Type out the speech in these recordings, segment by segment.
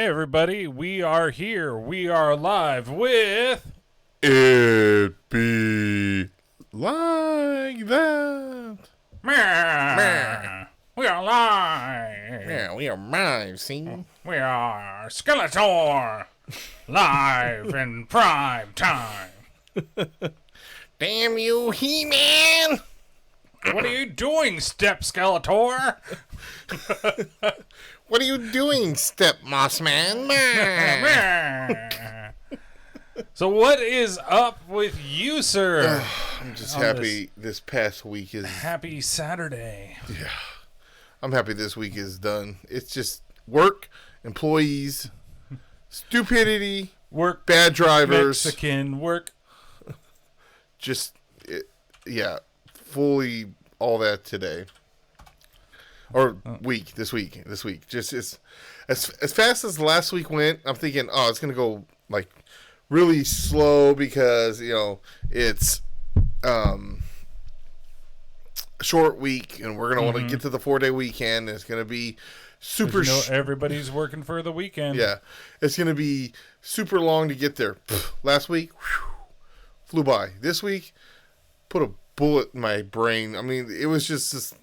Hey everybody, we are here. We are live with... It be like that. Meow. We are live. Yeah, we are live, see? We are Skeletor. Live in prime time. Damn you, He-Man! What are you doing, Step Skeletor? What are you doing, Step Mossman? So what is up with you, sir? I'm just happy this past week is... Happy Saturday. Yeah. I'm happy this week is done. It's just work, employees, stupidity, Work, bad drivers. Mexican work. Just, fully all that today. Or this week. Just as fast as last week went, I'm thinking, it's going to go, like, really slow because, it's a short week, and we're going to want to get to the 4-day weekend. And it's going to be super... everybody's working for the weekend. Yeah. It's going to be super long to get there. Last week, flew by. This week, put a bullet in my brain. I mean, it was just this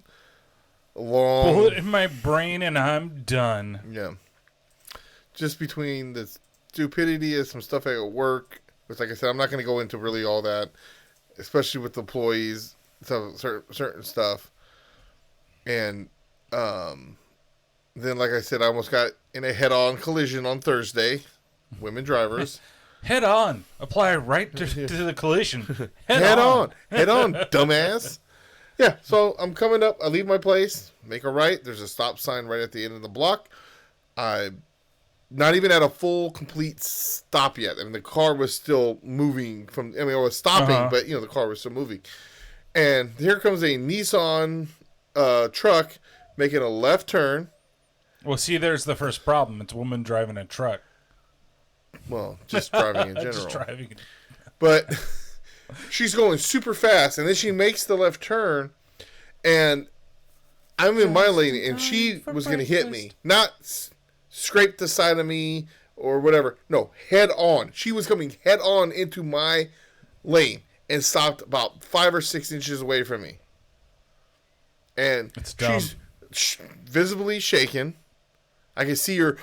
long... Bullet in my brain and I'm done. Yeah. Just between the stupidity of some stuff at work, which, like I said, I'm not going to go into really all that, especially with the employees, certain stuff. And then, like I said, I almost got in a head-on collision on Thursday. Women drivers. Head on. Apply right to the collision. Head on. Head on, dumbass. Yeah, so I'm coming up. I leave my place, make a right. There's a stop sign right at the end of the block. I'm not even at a full, complete stop yet. I mean, the car was still moving I was stopping, but, the car was still moving. And here comes a Nissan truck making a left turn. Well, see, there's the first problem. It's a woman driving a truck. Well, just driving in general. Just driving. But she's going super fast, and then she makes the left turn, and I'm in my lane, and she was going to hit me. Not scrape the side of me or whatever. No, head on. She was coming head on into my lane and stopped about 5 or 6 inches away from me. And she's visibly shaken. I can see her,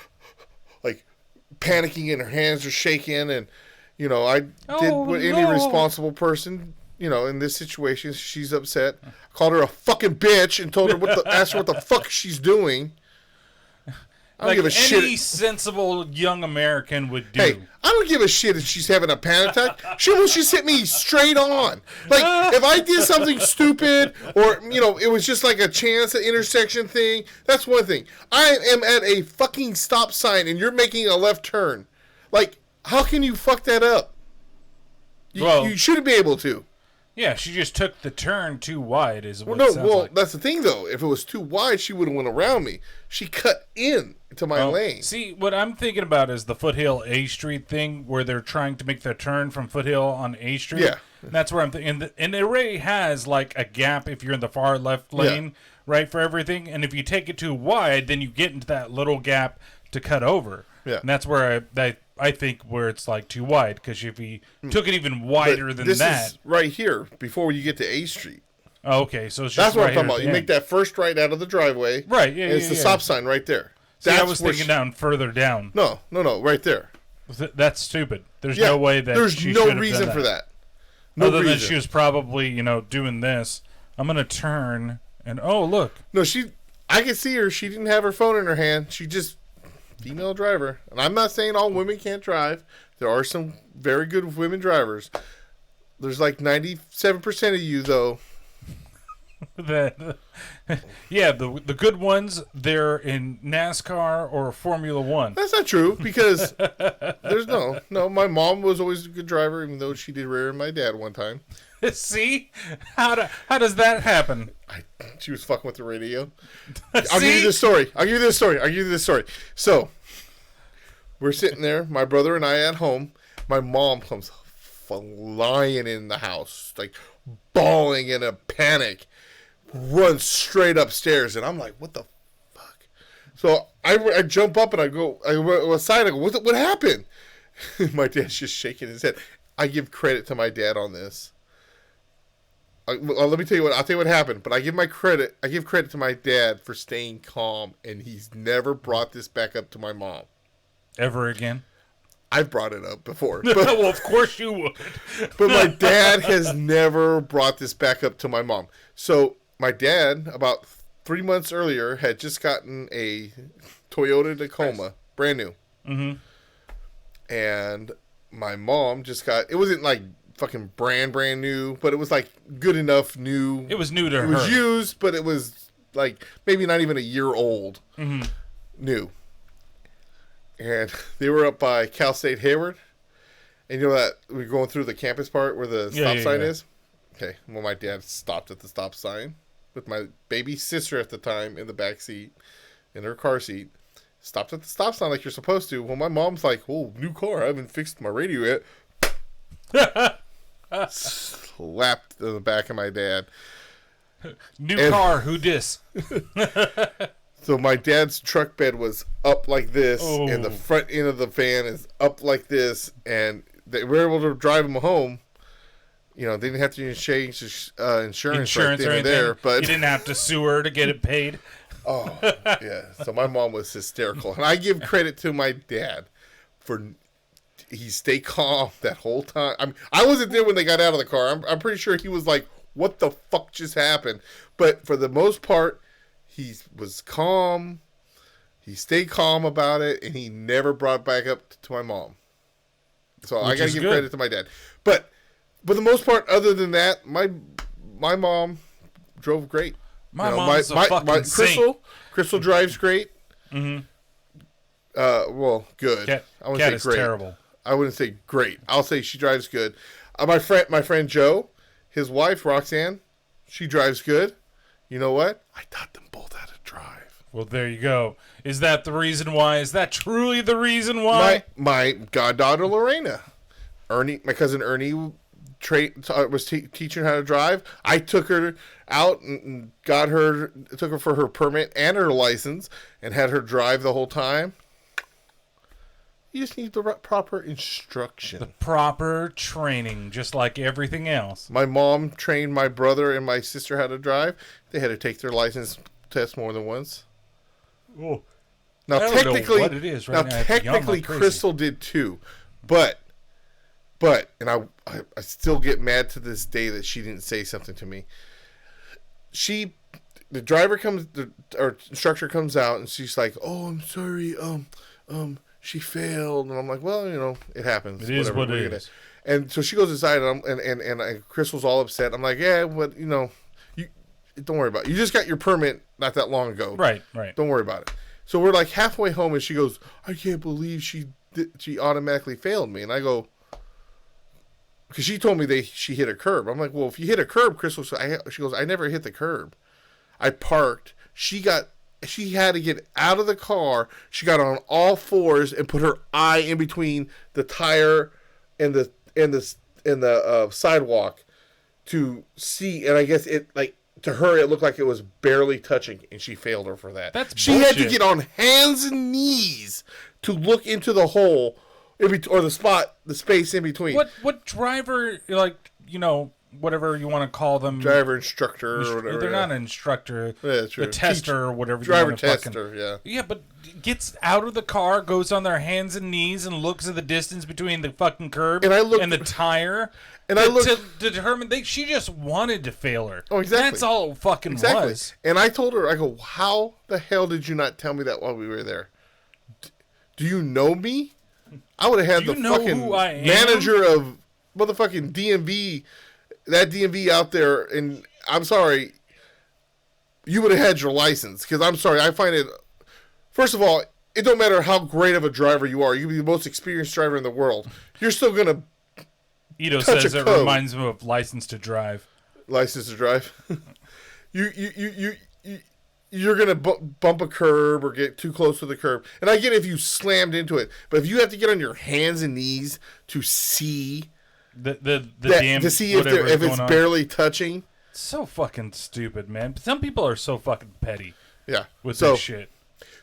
like, panicking, and her hands are shaking, and I did what any responsible person, in this situation. She's upset. I called her a fucking bitch and told her asked her what the fuck she's doing. I don't give a shit. Any sensible young American would do. Hey, I don't give a shit if she's having a panic attack. She almost just hit me straight on. Like, if I did something stupid or, it was just like a chance, an intersection thing, that's one thing. I am at a fucking stop sign and you're making a left turn. Like, how can you fuck that up? You shouldn't be able to. Yeah, she just took the turn too wide is what it sounds like. That's the thing, though. If it was too wide, she would have went around me. She cut in to my lane. See, what I'm thinking about is the Foothill A Street thing where they're trying to make the turn from Foothill on A Street. Yeah. That's where I'm thinking. And it already has, like, a gap if you're in the far left lane, right, for everything. And if you take it too wide, then you get into that little gap to cut over. Yeah. And that's where I think where it's like too wide, because if he took it even wider than this that, is right here before you get to A Street. Oh, okay, so it's just that's what right I'm talking about. You make that first right out of the driveway, right? Yeah, and it's the stop sign right there. See, I was thinking down further down. No, right there. That's stupid. There's no way that there's no reason for that. No Other reason. than she was probably doing this. I'm gonna turn and look. No, I can see her. She didn't have her phone in her hand. She just. Female driver. And I'm not saying all women can't drive. There are some very good women drivers. There's like 97% of you, though. The good ones, they're in NASCAR or Formula One. That's not true, because there's no. My mom was always a good driver, even though she did rear my dad one time. See? How does that happen? She was fucking with the radio. I'll give you this story. So, we're sitting there, my brother and I at home. My mom comes flying in the house, like bawling in a panic, runs straight upstairs, and I'm like, what the fuck? So I jump up and I go aside. I go, what happened? My dad's just shaking his head. I give credit to my dad on this. Let me tell you I'll tell you what happened. But I give credit to my dad for staying calm, and he's never brought this back up to my mom. Ever again? I've brought it up before. But, well, of course you would. But my dad has never brought this back up to my mom. So my dad, about 3 months earlier, had just gotten a Toyota Tacoma, brand new. Mm-hmm. And my mom just got, it wasn't like fucking brand new, but it was like good enough new. It was new to her. It was used, but it was like maybe not even a year old. Mm-hmm. New. And they were up by Cal State Hayward. And you know that we're going through the campus part where the stop sign is? Okay. Well, my dad stopped at the stop sign with my baby sister at the time in the back seat, in her car seat. Stopped at the stop sign like you're supposed to. Well, my mom's like, oh, new car. I haven't fixed my radio yet. Slapped in the back of my dad. New car, who dis? So my dad's truck bed was up like this, and the front end of the van is up like this, and they were able to drive him home. You know, they didn't have to change insurance right then and there, but you didn't have to sue her to get it paid. Oh, yeah. So my mom was hysterical, and I give credit to my dad for he stayed calm that whole time. I mean, I wasn't there when they got out of the car. I'm pretty sure he was like, "What the fuck just happened?" But for the most part, he was calm. He stayed calm about it, and he never brought it back up to my mom. So I got to give credit to my dad. But for the most part, other than that, my mom drove great. My mom's a fucking saint. Crystal drives great. Mm-hmm. Well, good. I wouldn't say great. Terrible. I wouldn't say great. I'll say she drives good. My friend Joe, his wife Roxanne, she drives good. You know what? I taught them both how to drive. Well, there you go. Is that the reason why? Is that truly the reason why? My goddaughter Lorena, my cousin Ernie, was teaching her how to drive. I took her out and took her for her permit and her license, and had her drive the whole time. You just need the proper instruction. The proper training, just like everything else. My mom trained my brother and my sister how to drive. They had to take their license test more than once. Oh. Now, I don't know what it is right now. Technically, Crystal did too. But, and I still get mad to this day that she didn't say something to me. The instructor comes out, and she's like, "Oh, I'm sorry, she failed," and I'm like, "Well, you know, it happens. It is what it is." And so she goes inside, and Crystal's all upset. I'm like, "Yeah, but you know, you don't worry about it. You just got your permit not that long ago, right? Don't worry about it." So we're like halfway home, and she goes, "I can't believe she automatically failed me," and I go, because she told me she hit a curb. I'm like, "Well, if you hit a curb, Crystal," she goes, "I never hit the curb. I parked." She had to get out of the car. She got on all fours and put her eye in between the tire and the sidewalk to see. And I guess to her it looked like it was barely touching, and she failed her for that. She had to get on hands and knees to look into the hole or the space in between. What driver, like, you know, whatever you want to call them, driver instructor or whatever. They're not an instructor. Yeah, true. The tester or whatever. Driver you want to tester. Yeah, but gets out of the car, goes on their hands and knees, and looks at the distance between the fucking curb and the tire. And I looked to determine she just wanted to fail her. Oh, exactly. That's all it fucking was. And I told her, I go, "How the hell did you not tell me that while we were there? Do you know me? I would have had the fucking manager of motherfucking DMV." That DMV out there, and I'm sorry, you would have had your license. Because I'm sorry, I find it, first of all, it don't matter how great of a driver you are. You can be the most experienced driver in the world. You're still going to Ito says it reminds him of License to Drive. License to Drive? You're going to bump a curb or get too close to the curb. And I get it if you slammed into it. But if you have to get on your hands and knees to see... to see if it's barely touching. So fucking stupid, man. Some people are so fucking petty. Yeah. With this shit.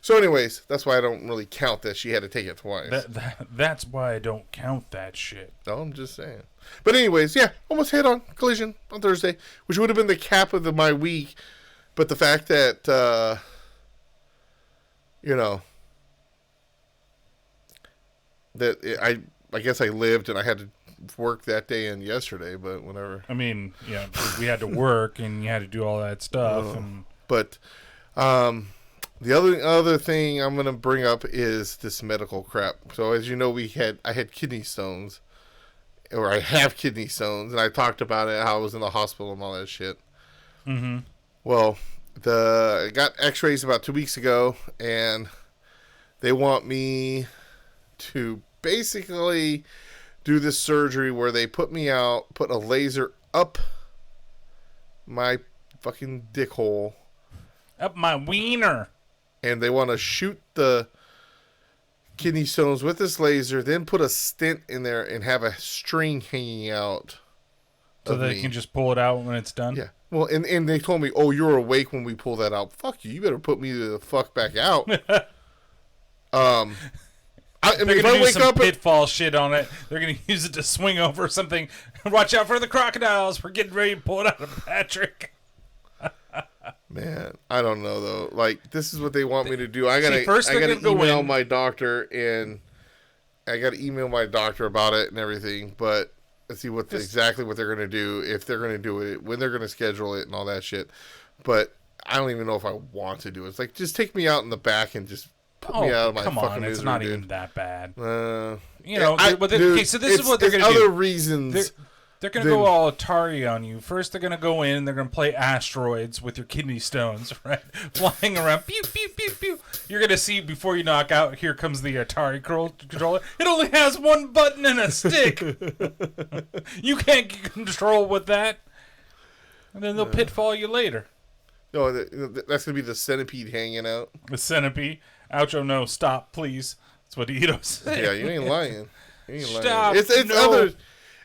So, anyways, that's why I don't really count that she had to take it twice. That's why I don't count that shit. No, I'm just saying. But anyways, yeah, almost head-on collision on Thursday, which would have been the cap of my week. But the fact that, I guess I lived and I had to work that day and yesterday, but whatever. I mean, yeah, we had to work and you had to do all that stuff. But the other thing I'm going to bring up is this medical crap. So as you know, I had kidney stones, or I have kidney stones, and I talked about it, how I was in the hospital and all that shit. Mm-hmm. Well, I got x-rays about 2 weeks ago, and they want me to basically do this surgery where they put a laser up my fucking dick hole. Up my wiener. And they want to shoot the kidney stones with this laser, then put a stent in there and have a string hanging out. So they can just pull it out when it's done? Yeah. Well, and they told me, oh, you're awake when we pull that out. Fuck you. You better put me the fuck back out. I mean, if I wake up, pitfall shit on it. They're gonna use it to swing over something. Watch out for the crocodiles. We're getting ready to pull it out of Patrick. Man, I don't know though. Like, this is what they want me to do. I gotta email my doctor, and I gotta email my doctor about it and everything. But let's see exactly what they're gonna do, if they're gonna do it, when they're gonna schedule it, and all that shit. But I don't even know if I want to do it. It's like, just take me out in the back and just put me out of my fucking misery. It's not even that bad. So this is what they're gonna do. Other reasons. They're going to go all Atari on you. First, they're going to go in and they're going to play asteroids with your kidney stones, right? Flying around. Pew, pew, pew, pew. You're going to see, before you knock out, here comes the Atari controller. It only has one button and a stick. You can't get control with that. And then they'll pitfall you later. No, that's going to be the centipede hanging out. The centipede. Oucho, no, stop, please. That's what Ito said. Yeah, you ain't lying. Stop.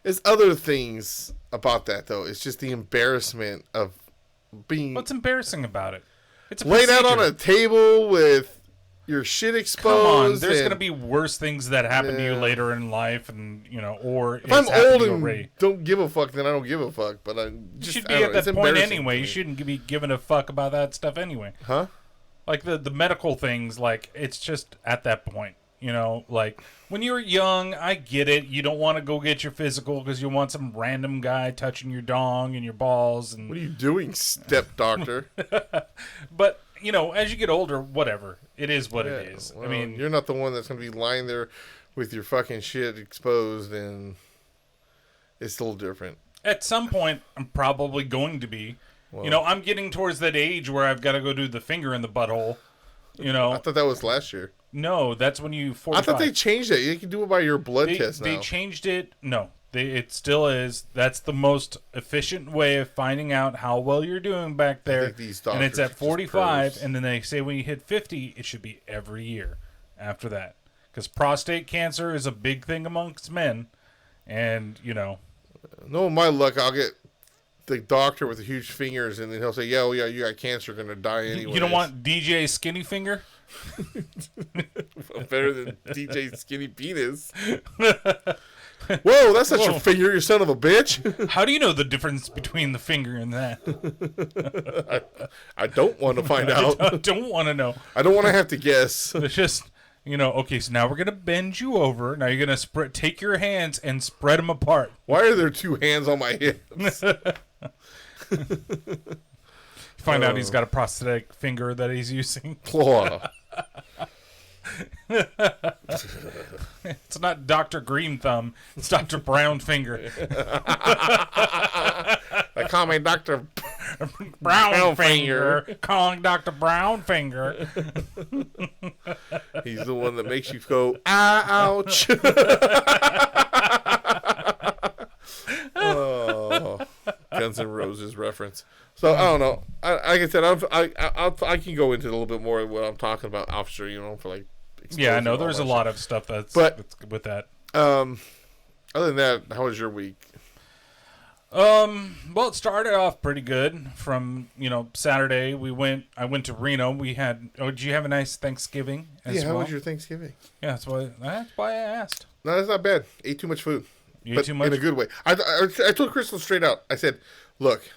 It's other things about that, though. It's just the embarrassment of being... What's embarrassing about it? It's a laid out on a table with your shit exposed. Come on, there's going to be worse things that happen to you later in life, and or if I'm old and don't give a fuck, then I don't give a fuck. But you should be at that point anyway. You shouldn't be giving a fuck about that stuff anyway. Huh? Like the medical things, like it's just at that point. Like when you were young, I get it. You don't want to go get your physical because you want some random guy touching your dong and your balls. And what are you doing, step doctor? But as you get older, whatever. It is what it is. Well, I mean, you're not the one that's going to be lying there with your fucking shit exposed, and it's a little different. At some point, I'm probably going to be. Well, I'm getting towards that age where I've got to go do the finger in the butthole. I thought that was last year. No, that's when you 45. I thought they changed it. You can do it by your blood test now. They changed it. No, it still is. That's the most efficient way of finding out how well you're doing back there. And it's at 45, and then they say when you hit 50, it should be every year after that. Because prostate cancer is a big thing amongst men, and No, my luck, I'll get the doctor with the huge fingers, and then he'll say, "Yeah, you got cancer, gonna die anyway." You don't want DJ Skinny Finger? Better than DJ Skinny Penis. Whoa, that's not your finger, you son of a bitch. How do you know the difference between the finger and that? I don't want to find out. I don't want to know. I don't want to have to guess. It's just, okay, so now we're going to bend you over. Now you're going to take your hands and spread them apart. Why are there two hands on my hips? Find out he's got a prosthetic finger that he's using. It's not Dr. Green Thumb. It's Dr. Brown Finger. They call me Dr. Brown Finger. Calling Dr. Brown Finger. He's the one that makes you go, ouch. Oh, Guns N' Roses reference. So I don't know. Like I said, I can go into a little bit more of what I'm talking about, officer. For like. Yeah, I know. There's a lot of stuff that's with that. Other than that, how was your week? Well, it started off pretty good. From Saturday, I went to Reno. We had. Oh, did you have a nice Thanksgiving as How well? was your Thanksgiving? Yeah, that's why I asked. No, that's not bad. Ate too much food. You ate too much in a good way. I told Crystal straight out. I said, "Look,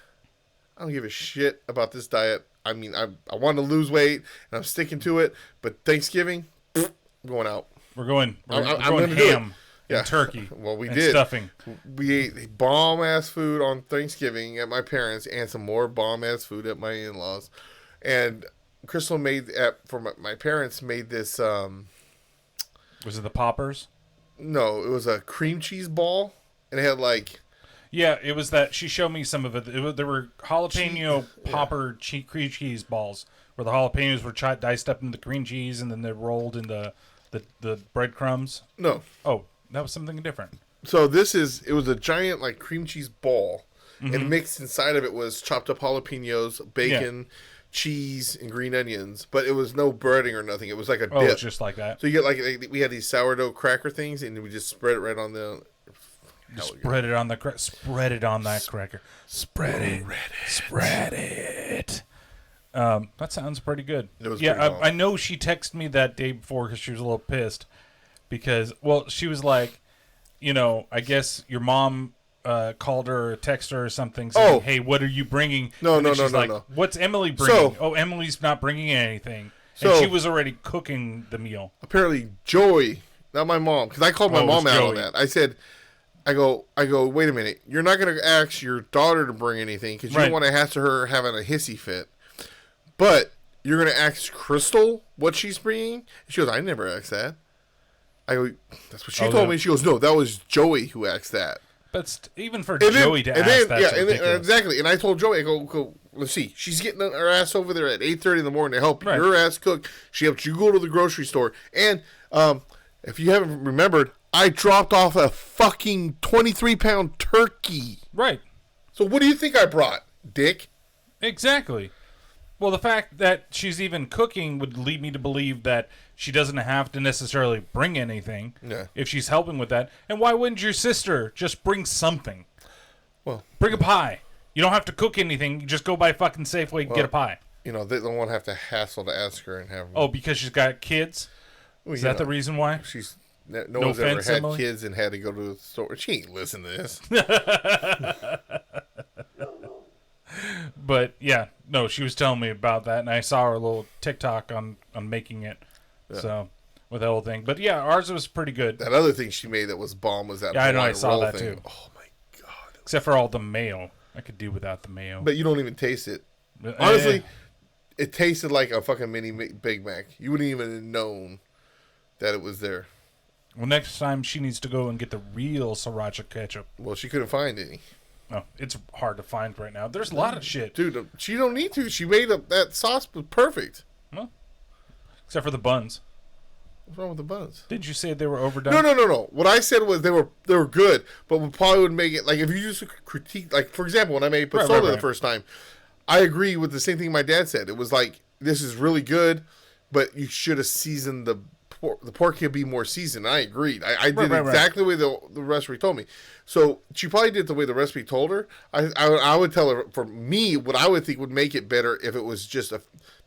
I don't give a shit about this diet. I mean, I want to lose weight and I'm sticking to it. But Thanksgiving, I'm going out. We're going gonna do ham Yeah. and turkey. Well, we and did. stuffing. We ate bomb ass food on Thanksgiving at my parents, and some more bomb ass food at my in laws. And Crystal my parents made this. Was it the poppers? No, it was a cream cheese ball, and it had like. Yeah, it was that. She showed me some of it. There were jalapeno popper cream cheese balls, where the jalapenos were diced up into the cream cheese, and then they're rolled in the breadcrumbs. No. Oh, that was something different. So it was a giant like cream cheese ball, and mixed inside of it was chopped up jalapenos, bacon, cheese, and green onions. But it was no breading or nothing. It was like a dip. It's just like that. So you get we had these sourdough cracker things, and we just spread it right on the. Spread it on that cracker. Spread it. That sounds pretty good. It was yeah, pretty bomb. I know she texted me that day before because she was a little pissed because, she was like, I guess your mom called her or texted her or something saying, hey, what are you bringing? No. What's Emily bringing? So, Emily's not bringing anything. So, and she was already cooking the meal. Apparently, Joey, not my mom, because I called my mom out on that. I said, I go, wait a minute. You're not going to ask your daughter to bring anything because you don't want to have to her having a hissy fit. But you're going to ask Crystal what she's bringing? And she goes, I never asked that. I go, that's what she told me. She goes, no, that was Joey who asked that. But even for Joey to ask that, exactly. And I told Joey, I go, let's see. She's getting her ass over there at 8:30 in the morning to help your ass cook. She helped you go to the grocery store. And if you haven't remembered, I dropped off a fucking 23-pound turkey. Right. So what do you think I brought, dick? Exactly. Well, the fact that she's even cooking would lead me to believe that she doesn't have to necessarily bring anything if she's helping with that. And why wouldn't your sister just bring something? Well, bring a pie. You don't have to cook anything. You just go by fucking Safeway and get a pie. They don't want to have to hassle to ask her and have. Oh, because she's got kids? Is that the reason why? No one's ever had kids and had to go to the store. She ain't listen to this. But yeah, no, she was telling me about that, and I saw her little TikTok on making it. Yeah. So with the whole thing, but yeah, ours was pretty good. That other thing she made that was bomb was that. Yeah, I know, I saw that thing. Too. Oh my god! Except for all the mayo, I could do without the mayo. But you don't even taste it. Honestly, it tasted like a fucking mini Big Mac. You wouldn't even have known that it was there. Well, next time she needs to go and get the real sriracha ketchup. Well, she couldn't find any. No, it's hard to find right now. There's a lot of shit. Dude, she don't need to. She made that sauce was perfect. Well, except for the buns. What's wrong with the buns? Didn't you say they were overdone? No. What I said was they were good, but we probably would make it, like, if you just critique, like, for example, when I made pozole the first time, I agree with the same thing my dad said. It was like, this is really good, but you should have seasoned the pork could be more seasoned. I agreed. I did exactly the way the recipe told me. So she probably did the way the recipe told her. I would tell her, for me, what I would think would make it better if it was just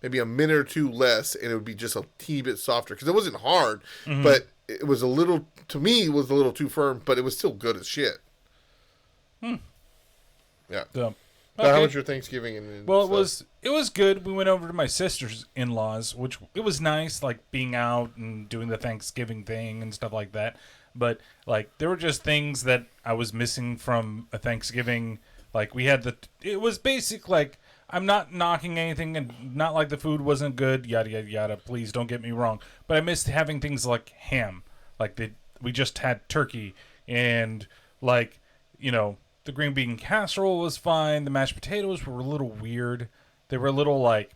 maybe a minute or two less, and it would be just a teeny bit softer. Because it wasn't hard, but it was a little, to me, it was a little too firm, but it was still good as shit. Yeah. So, okay. How was your Thanksgiving? Well, it was good. We went over to my sister's in-laws, which it was nice, like being out and doing the Thanksgiving thing and stuff like that. But like there were just things that I was missing from a Thanksgiving. Like we had it was basic. Like I'm not knocking anything, and not like the food wasn't good. Yada yada yada. Please don't get me wrong. But I missed having things like ham. Like we just had turkey and like the green bean casserole was fine. The mashed potatoes were a little weird. They were a little like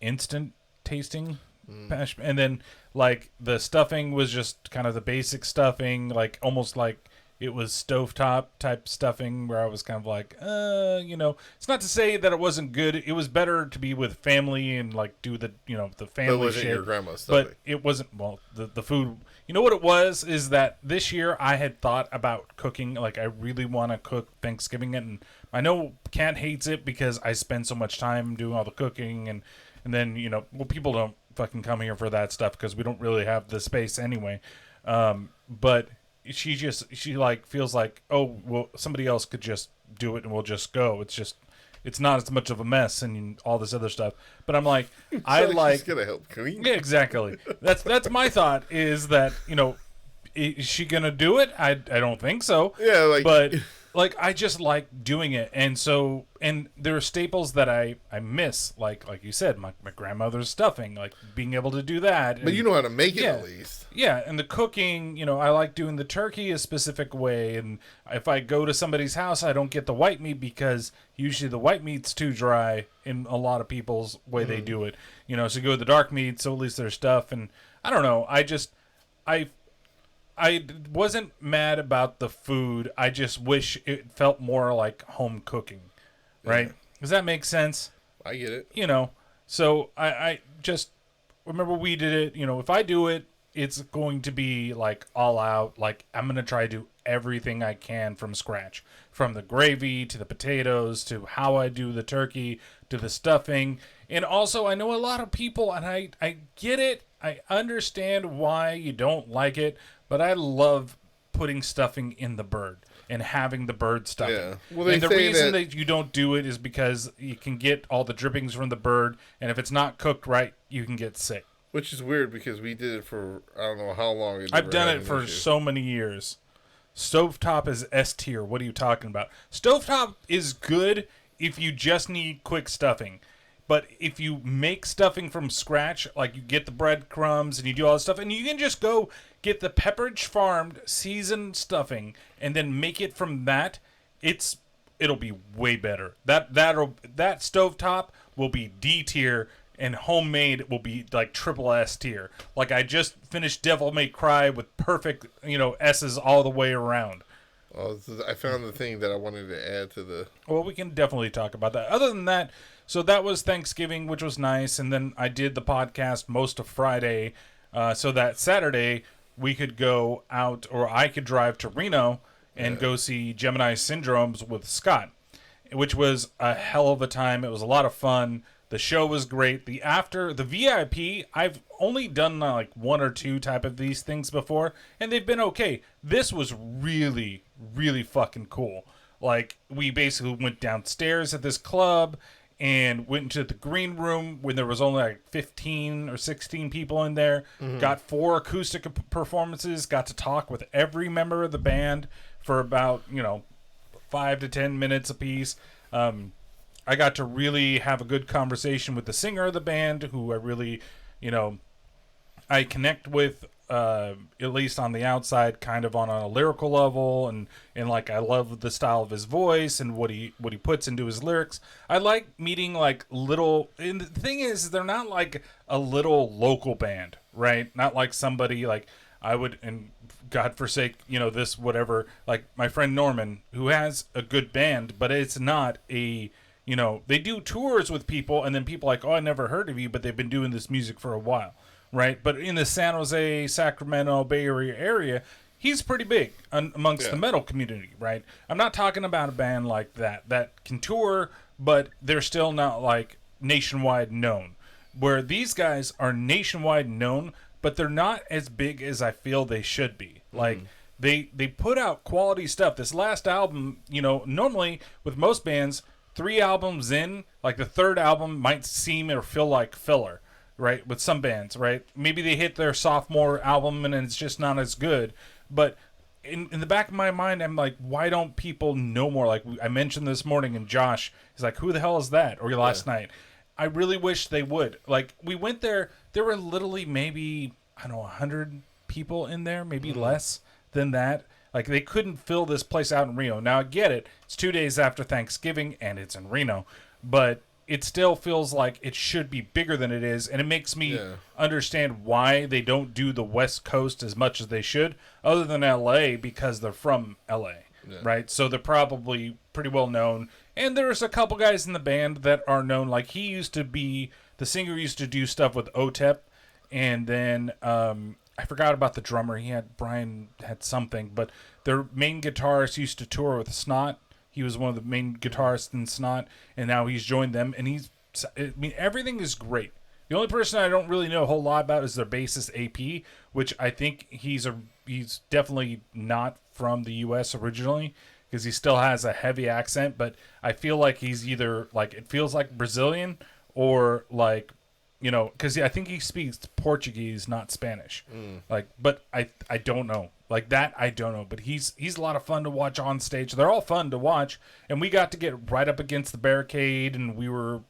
instant tasting and then like the stuffing was just kind of the basic stuffing, like almost like it was stovetop type stuffing where I was kind of like, it's not to say that it wasn't good. It was better to be with family and like do the, the family But it wasn't shit. your grandma's stuffing. But it wasn't, well, the food, you know what it was is that this year I had thought about cooking. Like I really want to cook Thanksgiving, and I know Kat hates it because I spend so much time doing all the cooking and then, people don't fucking come here for that stuff because we don't really have the space anyway. But she like feels like, oh, well, somebody else could just do it and we'll just go. It's not as much of a mess and all this other stuff. But I'm like, She's gonna help clean. Yeah, exactly. That's my thought is that, is she gonna do it? I don't think so. Yeah, but I just like doing it, and there are staples that I miss, like you said, my grandmother's stuffing, like being able to do that. But you know how to make it at least. Yeah, and the cooking, I like doing the turkey a specific way, and if I go to somebody's house, I don't get the white meat because usually the white meat's too dry in a lot of people's way they do it. So go with the dark meat, so at least there's stuff, and I don't know, I wasn't mad about the food. I just wish it felt more like home cooking, right? Does that make sense? I get it. So I just remember we did it. If I do it, it's going to be like all out. Like I'm going to try to do everything I can from scratch, from the gravy to the potatoes to how I do the turkey to the stuffing. And also I know a lot of people, and I get it. I understand why you don't like it. But I love putting stuffing in the bird and having the bird stuffing. Yeah. Well, and the reason that you don't do it is because you can get all the drippings from the bird, and if it's not cooked right, you can get sick. Which is weird because we did it for I don't know how long. I've done it for so many years. Stovetop is S tier. What are you talking about? Stovetop is good if you just need quick stuffing. But if you make stuffing from scratch, like you get the breadcrumbs and you do all this stuff, and you can just go get the Pepperidge Farmed seasoned stuffing and then make it from that, it'll be way better. That stovetop will be D tier, and homemade will be like triple S tier. Like I just finished Devil May Cry with perfect, S's all the way around. Oh, I found the thing that I wanted to add to the... Well, we can definitely talk about that. Other than that, so that was Thanksgiving, which was nice, and then I did the podcast most of Friday, so that Saturday we could go out, or I could drive to Reno and go see Gemini Syndromes with Scott, which was a hell of a time. It was a lot of fun. The show was great. The VIP, I've only done like one or two type of these things before, and they've been okay. This was really, really fucking cool. Like, we basically went downstairs at this club and went into the green room when there was only like 15 or 16 people in there. Got 4 acoustic performances. Got to talk with every member of the band for about, 5 to 10 minutes apiece. I got to really have a good conversation with the singer of the band, who I really, I connect with, at least on the outside, kind of on a lyrical level, and like I love the style of his voice and what he puts into his lyrics. I like meeting like little, and the thing is, they're not like a little local band, right? Not like somebody like I would, and God forsake, this whatever, like my friend Norman, who has a good band, but it's not a, they do tours with people, and then people are like, oh, I never heard of you, but they've been doing this music for a while. Right, but in the San Jose, Sacramento, Bay Area, he's pretty big amongst the metal community, right? I'm not talking about a band like that can tour, but they're still not like nationwide known. Where these guys are nationwide known, but they're not as big as I feel they should be. Like they put out quality stuff. This last album, normally with most bands, 3 albums in, like the third album might seem or feel like filler. Right, with some bands, right? Maybe they hit their sophomore album and it's just not as good. But in the back of my mind, I'm like, why don't people know more? Like I mentioned this morning, and Josh is like, who the hell is that? Or last night. I really wish they would. Like, we went there were literally maybe, I don't know, 100 people in there, maybe less than that. Like, they couldn't fill this place out in Reno. Now, I get it. It's 2 days after Thanksgiving, and it's in Reno. But it still feels like it should be bigger than it is, and it makes me understand why they don't do the West Coast as much as they should, other than LA, because they're from LA, right? So they're probably pretty well known. And there's a couple guys in the band that are known. Like, the singer used to do stuff with OTEP, and then I forgot about the drummer. Brian had something, but their main guitarist used to tour with Snot. He was one of the main guitarists in Snot, and now he's joined them. And everything is great. The only person I don't really know a whole lot about is their bassist AP, which I think he's definitely not from the U.S. originally, because he still has a heavy accent. But I feel like he's either like, it feels like Brazilian or like, because I think he speaks Portuguese, not Spanish. Like, but I don't know. Like that, I don't know. But he's a lot of fun to watch on stage. They're all fun to watch, and we got to get right up against the barricade, and we were,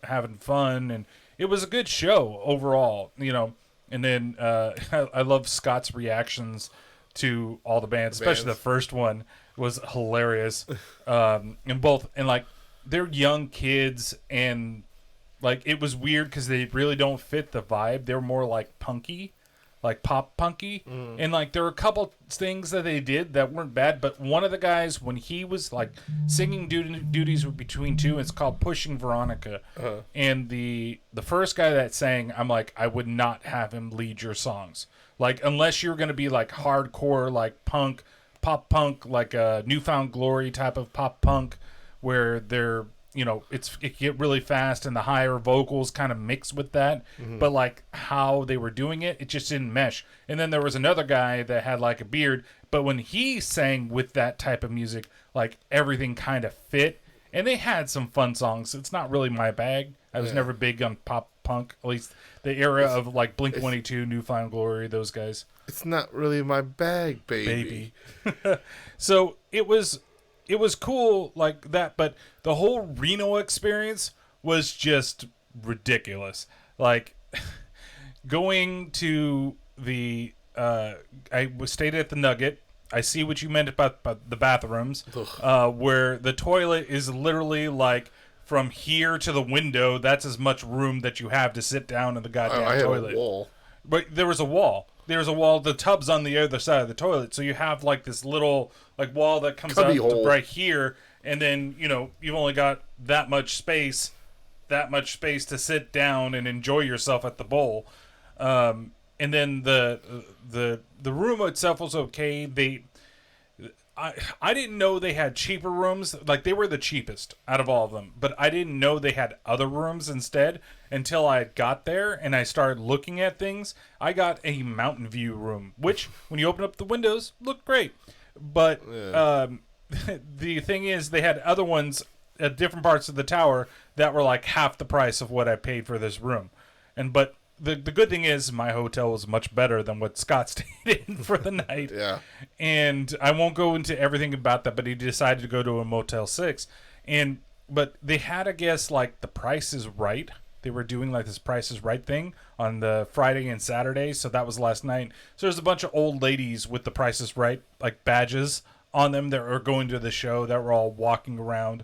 having fun, and it was a good show overall. And then I love Scott's reactions to all the bands, especially the first one was hilarious. And like they're young kids, and like it was weird because they really don't fit the vibe. They're more like punky, like pop punky. And like there were a couple things that they did that weren't bad, but one of the guys, when he was like singing duties were between two, it's called Pushing Veronica. And the first guy that sang, I'm like, I would not have him lead your songs. Like, unless you're going to be like hardcore, like punk, pop punk, like a Newfound Glory type of pop punk, where they're, it get really fast and the higher vocals kind of mix with that. But like how they were doing it, it just didn't mesh. And then there was another guy that had like a beard, but when he sang with that type of music, like everything kind of fit. And they had some fun songs. It's not really my bag. I was never big on pop punk, at least the era of like Blink-182, Newfound Glory, those guys. It's not really my bag, baby. So it was cool like that, but the whole Reno experience was just ridiculous. Going to the stayed at the Nugget. I see what you meant about the bathrooms, where the toilet is literally like from here to the window. That's as much room that you have to sit down in the goddamn toilet. Had a wall. But there was a wall. There's a wall. The tub's on the other side of the toilet, so you have like this little like wall that comes out right here, and then you've only got that much space to sit down and enjoy yourself at the bowl. And then the room itself was okay. I didn't know they had cheaper rooms. Like, they were the cheapest out of all of them, but I didn't know they had other rooms instead until I got there and I started looking at things. I got a mountain view room, which when you open up the windows looked great, but the thing is they had other ones at different parts of the tower that were like half the price of what I paid for this room. But the good thing is my hotel was much better than what Scott stayed in for the night. And I won't go into everything about that, but he decided to go to a Motel 6. But they had, I guess, like the Price is Right. They were doing like this Price is Right thing on the Friday and Saturday. So that was last night. So there's a bunch of old ladies with the Price is Right, like badges on them that are going to the show that were all walking around.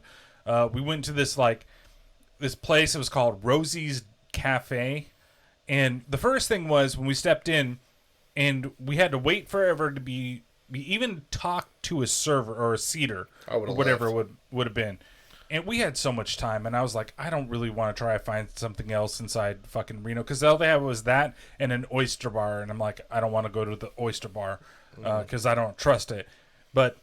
We went to this place. It was called Rosie's Cafe. And the first thing was when we stepped in, and we had to wait forever to be even talked to a server or a seater or whatever it would have been. And we had so much time, and I was like, I don't really want to try to find something else inside fucking Reno, because all they had was that and an oyster bar, and I'm like, I don't want to go to the oyster bar because I don't trust it. But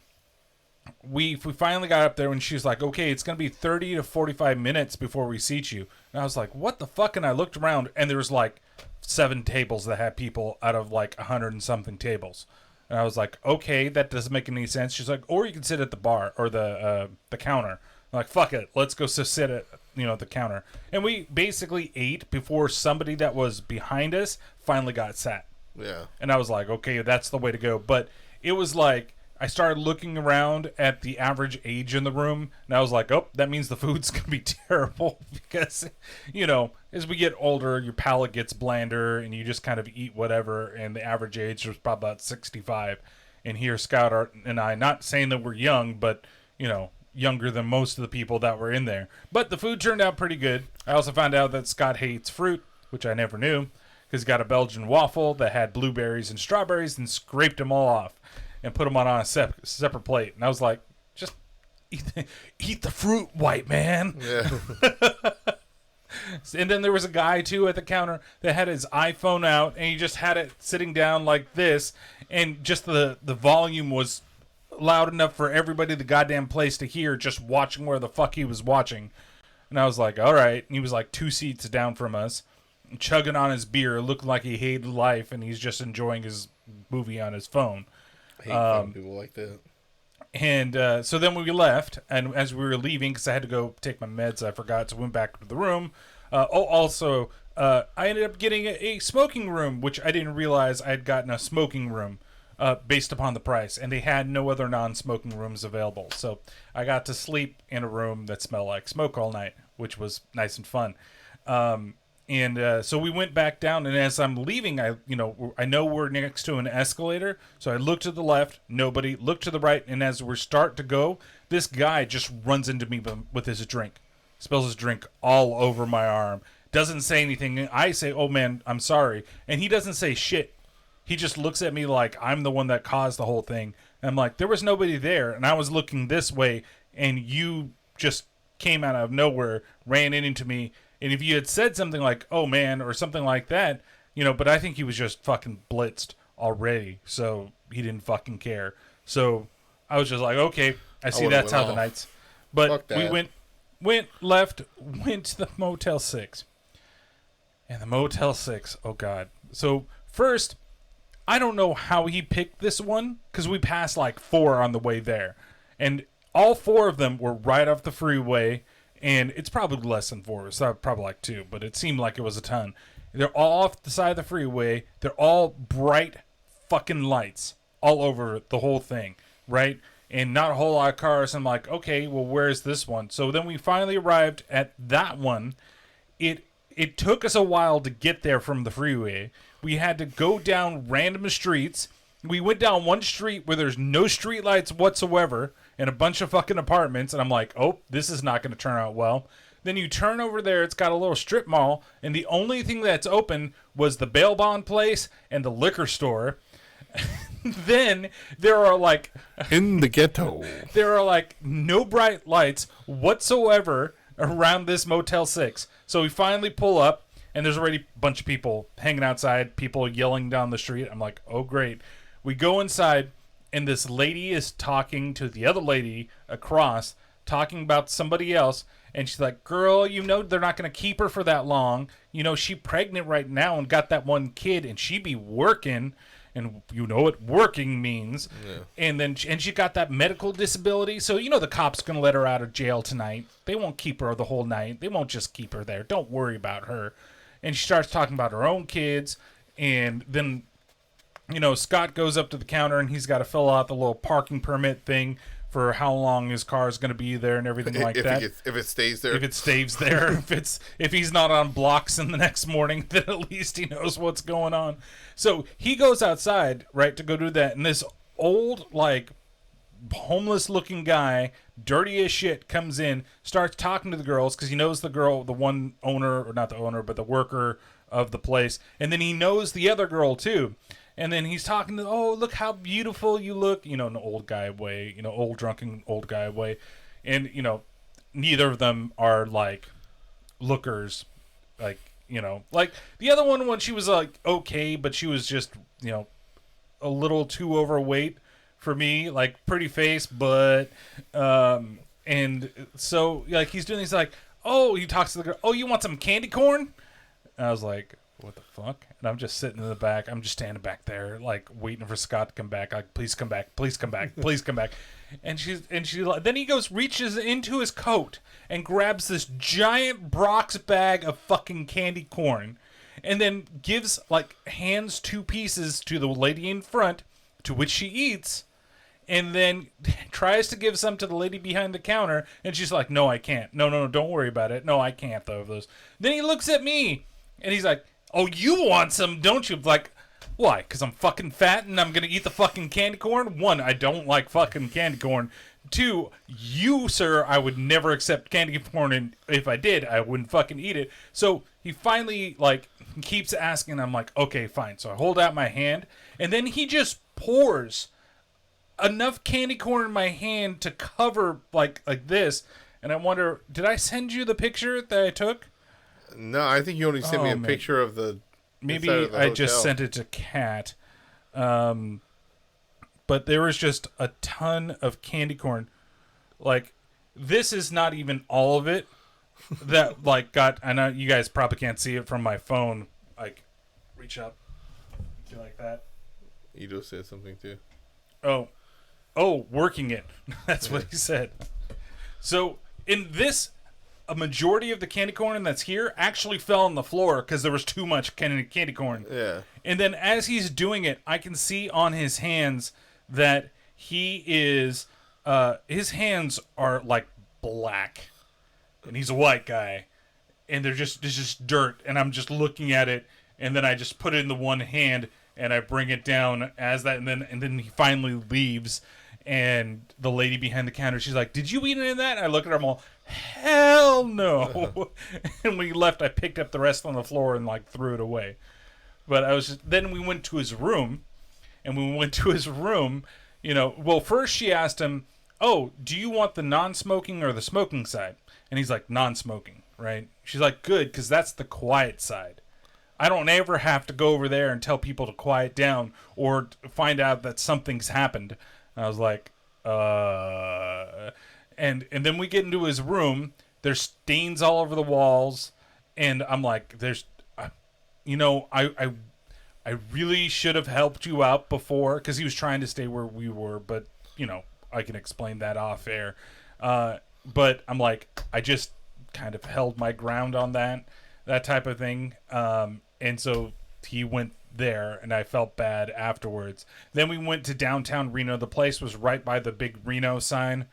we finally got up there, and she was like, okay, it's going to be 30 to 45 minutes before we seat you. And I was like, what the fuck? And I looked around, and there was like 7 tables that had people out of like 100 and something tables. And I was like, okay, that doesn't make any sense. She's like, or you can sit at the bar or the counter. I'm like, fuck it, let's go sit at the counter. And we basically ate before somebody that was behind us finally got sat. Yeah. And I was like, okay, that's the way to go. But it was like, I started looking around at the average age in the room, and I was like, oh, that means the food's going to be terrible because, as we get older, your palate gets blander, and you just kind of eat whatever, and the average age was probably about 65. And here, Scout and I, not saying that we're young, but, younger than most of the people that were in there. But the food turned out pretty good. I also found out that Scott hates fruit, which I never knew, because he got a Belgian waffle that had blueberries and strawberries and scraped them all off and put them on a separate plate. And I was like, just eat the fruit, white man. Yeah. And then there was a guy, too, at the counter that had his iPhone out, and he just had it sitting down like this, and just the volume was loud enough for everybody in the goddamn place to hear, just watching where the fuck he was watching. And I was like, all right. And he was like 2 seats down from us, chugging on his beer, looking like he hated life, and he's just enjoying his movie on his phone. I hate people like that. And so then we left, and as we were leaving, because I had to go take my meds, I forgot, so I went back to the room. Also, I ended up getting a smoking room, which I didn't realize I had gotten a smoking room based upon the price, and they had no other non-smoking rooms available. So I got to sleep in a room that smelled like smoke all night, which was nice and fun. So we went back down, and as I'm leaving, I know we're next to an escalator, so I look to the left, nobody, look to the right, and as we start to go, this guy just runs into me with his drink, spills his drink all over my arm, doesn't say anything. I say, oh man, I'm sorry, and he doesn't say shit. He just looks at me like I'm the one that caused the whole thing. And I'm like, there was nobody there, and I was looking this way, and you just came out of nowhere, ran into me. And if you had said something like, oh man, or something like that, but I think he was just fucking blitzed already, so he didn't fucking care. So I was just like, okay, I see that's how the night's. But we went left, went to the Motel 6. And the Motel 6, oh god. So first, I don't know how he picked this one, because we passed like 4 on the way there. And all 4 of them were right off the freeway. And it's probably less than 4. It's probably like 2, but it seemed like it was a ton. They're all off the side of the freeway. They're all bright fucking lights all over the whole thing, right? And not a whole lot of cars. I'm like, okay, well, where's this one? So then we finally arrived at that one. It took us a while to get there from the freeway. We had to go down random streets. We went down one street where there's no street lights whatsoever and a bunch of fucking apartments, and I'm like, oh, this is not going to turn out well. Then you turn over there, it's got a little strip mall, and the only thing that's open was the bail bond place and the liquor store. Then there are like... in the ghetto. There are like no bright lights whatsoever around this Motel 6. So we finally pull up, and there's already a bunch of people hanging outside, people yelling down the street. I'm like, oh, great. We go inside, and this lady is talking to the other lady across, talking about somebody else, and she's like, girl, they're not going to keep her for that long. She pregnant right now and got that one kid, and she be working, and you know what working means. Yeah. And she got that medical disability, so the cop's going to let her out of jail tonight. They won't keep her the whole night. They won't just keep her there. Don't worry about her. And she starts talking about her own kids, and then... Scott goes up to the counter, and he's got to fill out the little parking permit thing for how long his car is going to be there and everything like that. If it stays there. If it stays there. if he's not on blocks in the next morning, then at least he knows what's going on. So he goes outside, right, to go do that, and this old, like, homeless-looking guy, dirty as shit, comes in, starts talking to the girls, because he knows the girl, the one owner, or not the owner, but the worker of the place, and then he knows the other girl, too. And then he's talking to, oh, look how beautiful you look, in an old guy way, old drunken old guy way. And, neither of them are, like, lookers, like, like the other one when she was, like, okay, but she was just, a little too overweight for me, like, pretty face, but, and so, like, he's doing, he's like, oh, he talks to the girl, oh, you want some candy corn? And I was like, what the fuck? And I'm just sitting in the back. I'm just standing back there, like waiting for Scott to come back. Like, please come back, please come back, please come back. And she then he reaches into his coat and grabs this giant Brock's bag of fucking candy corn, and then hands 2 pieces to the lady in front, to which she eats, and then tries to give some to the lady behind the counter, and she's like, no, I can't. No, don't worry about it. No, I can't, though, of those. Then he looks at me, and he's like, oh, you want some, don't you? Like, why? Because I'm fucking fat and I'm going to eat the fucking candy corn? 1, I don't like fucking candy corn. Two, you, sir, I would never accept candy corn, and if I did, I wouldn't fucking eat it. So he finally, like, keeps asking. I'm like, okay, fine. So I hold out my hand, and then he just pours enough candy corn in my hand to cover, like this. And I wonder, did I send you the picture that I took? No, I think you only sent me a picture of the. Maybe I just sent it to Kat. But there was just a ton of candy corn. Like, this is not even all of it that, like, got... I know you guys probably can't see it from my phone. Like, reach up. Do like that. Edo said something, too. Oh, working it. That's what he said. So, in this... A majority of the candy corn that's here actually fell on the floor because there was too much candy corn. Yeah. And then as he's doing it, I can see on his hands that he is... his hands are, like, black. And he's a white guy. And they're just... It's just dirt. And I'm just looking at it. And then I just put it in the one hand. And I bring it down as that. And then he finally leaves. And the lady behind the counter, she's like, "Did you eat any of that?" And I look at her, I'm all, "Hell no." And when he left, I picked up the rest on the floor and, like, threw it away. But I was just... Then we went to his room. And when we went to his room, you know... Well, first she asked him, "Oh, do you want the non-smoking or the smoking side?" And he's like, "Non-smoking," right? She's like, "Good, because that's the quiet side. I don't ever have to go over there and tell people to quiet down or find out that something's happened." And I was like, And then we get into his room. There's stains all over the walls. And I'm like, I really should have helped you out before. Because he was trying to stay where we were. But, you know, I can explain that off air. But I'm like, I just kind of held my ground on that type of thing. And so he went there, and I felt bad afterwards. Then we went to downtown Reno. The place was right by the big Reno sign.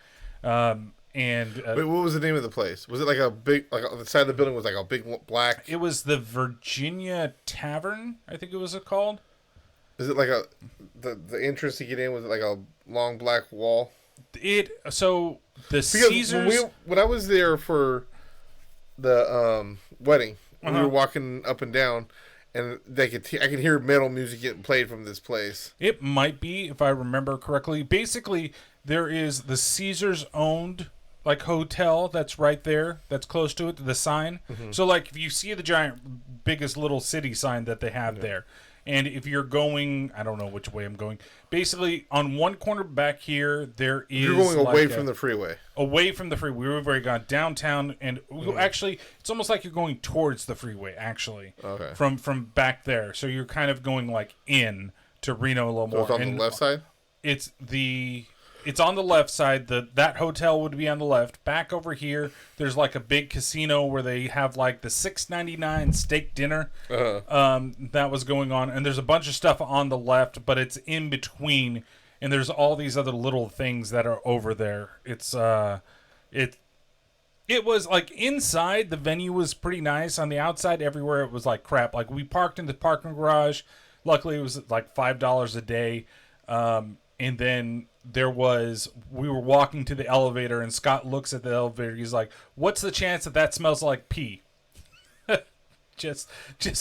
Wait, what was the name of the place? Was it like a big, like on the side of the building was like a big black? It was the Virginia Tavern, I think it was called. Is it like the entrance to get in was like a long black wall? Caesars. When I was there for the wedding, we were walking up and down. And I could hear metal music getting played from this place. It might be, if I remember correctly. Basically, there is the Caesars owned, like, hotel that's right there, that's close to it, the sign. Mm-hmm. So, like, if you see the giant, biggest little city sign that they have there, and if you're going, I don't know which way I'm going. Basically, on one corner back here, there is... You're going away from the freeway. Away from the freeway. We've already gone downtown, and actually, it's almost like you're going towards the freeway, actually. Okay. From back there. So you're kind of going, like, in to Reno a little more. It's on the left side? It's on the left side. That hotel would be on the left. Back over here, there's like a big casino where they have like the $6.99 steak dinner. That was going on, and there's a bunch of stuff on the left, but it's in between, and there's all these other little things that are over there. It was like inside the venue was pretty nice. On the outside, everywhere it was like crap. Like we parked in the parking garage. Luckily, it was like $5 a day, and then. We were walking to the elevator, and Scott looks at the elevator. He's like, "What's the chance that smells like pee?" just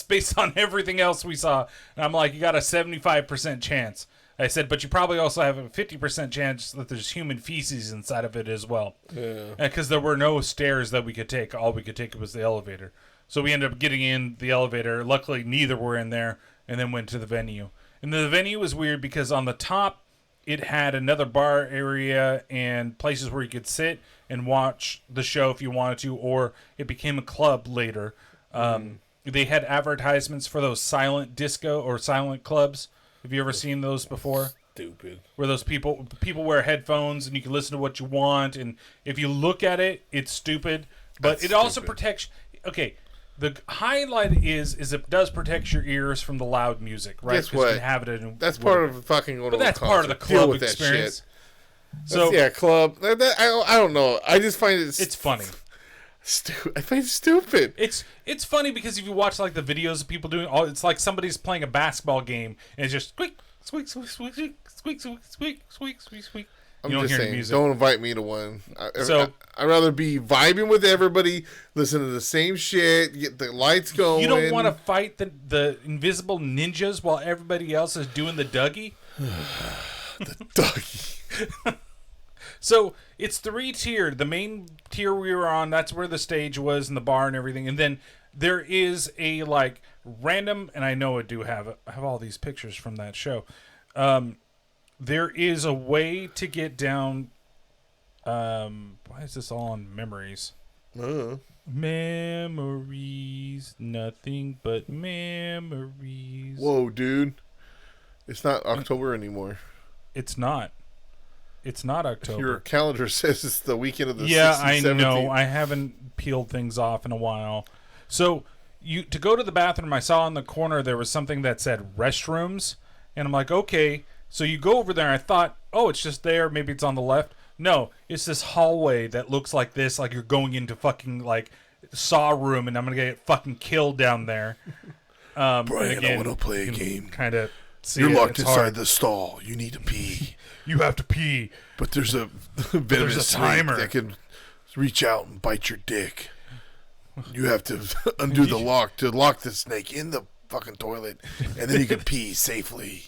based on everything else we saw. And I'm like, "You got a 75% chance." I said, "But you probably also have a 50% chance that there's human feces inside of it as well." Yeah. Because there were no stairs that we could take. All we could take was the elevator. So we ended up getting in the elevator. Luckily, neither were in there, and then went to the venue. And the venue was weird because on the top, it had another bar area and places where you could sit and watch the show if you wanted to, or it became a club later. They had advertisements for those silent disco or silent clubs. Have you ever seen those before? Stupid. Where those people wear headphones and you can listen to what you want, and if you look at it, it's stupid. But it also protects... Okay, the highlight is it does protect your ears from the loud music, right? Guess what? You can have it in that's part of fucking going to a concert. That's part of the club experience. So club. I don't know. I just find it's funny. I find it stupid. It's funny because if you watch like the videos of people doing, it's like somebody's playing a basketball game and it's just squeak, squeak, squeak, squeak, squeak, squeak, squeak, squeak, squeak, squeak. I'm You don't just hear any saying, music. don't invite me to one. So- I'd rather be vibing with everybody, listen to the same shit, get the lights going. You don't want to fight the invisible ninjas while everybody else is doing the Dougie? the Dougie. So it's 3-tiered. The main tier we were on, that's where the stage was and the bar and everything. And then there is a like random, and I know I do have all these pictures from that show. There is a way to get down. Why is this all on memories? Memories, nothing but memories. Whoa, dude. It's not October anymore. It's not. It's not October. Your calendar says it's the weekend of the 16th, I 17th. know. I haven't peeled things off in a while. So to go to the bathroom, I saw in the corner there was something that said restrooms, and I'm like, okay. So you go over there, and I thought, oh, it's just there. Maybe it's on the left. No, it's this hallway that looks like this, like you're going into fucking like Saw room, and I'm gonna get fucking killed down there. Brian, I want to play a game. Kind of. You're locked inside the stall. You need to pee. You have to pee. But there's a venomous snake timer that can reach out and bite your dick. You have to undo the lock to lock the snake in the fucking toilet, and then you can pee safely.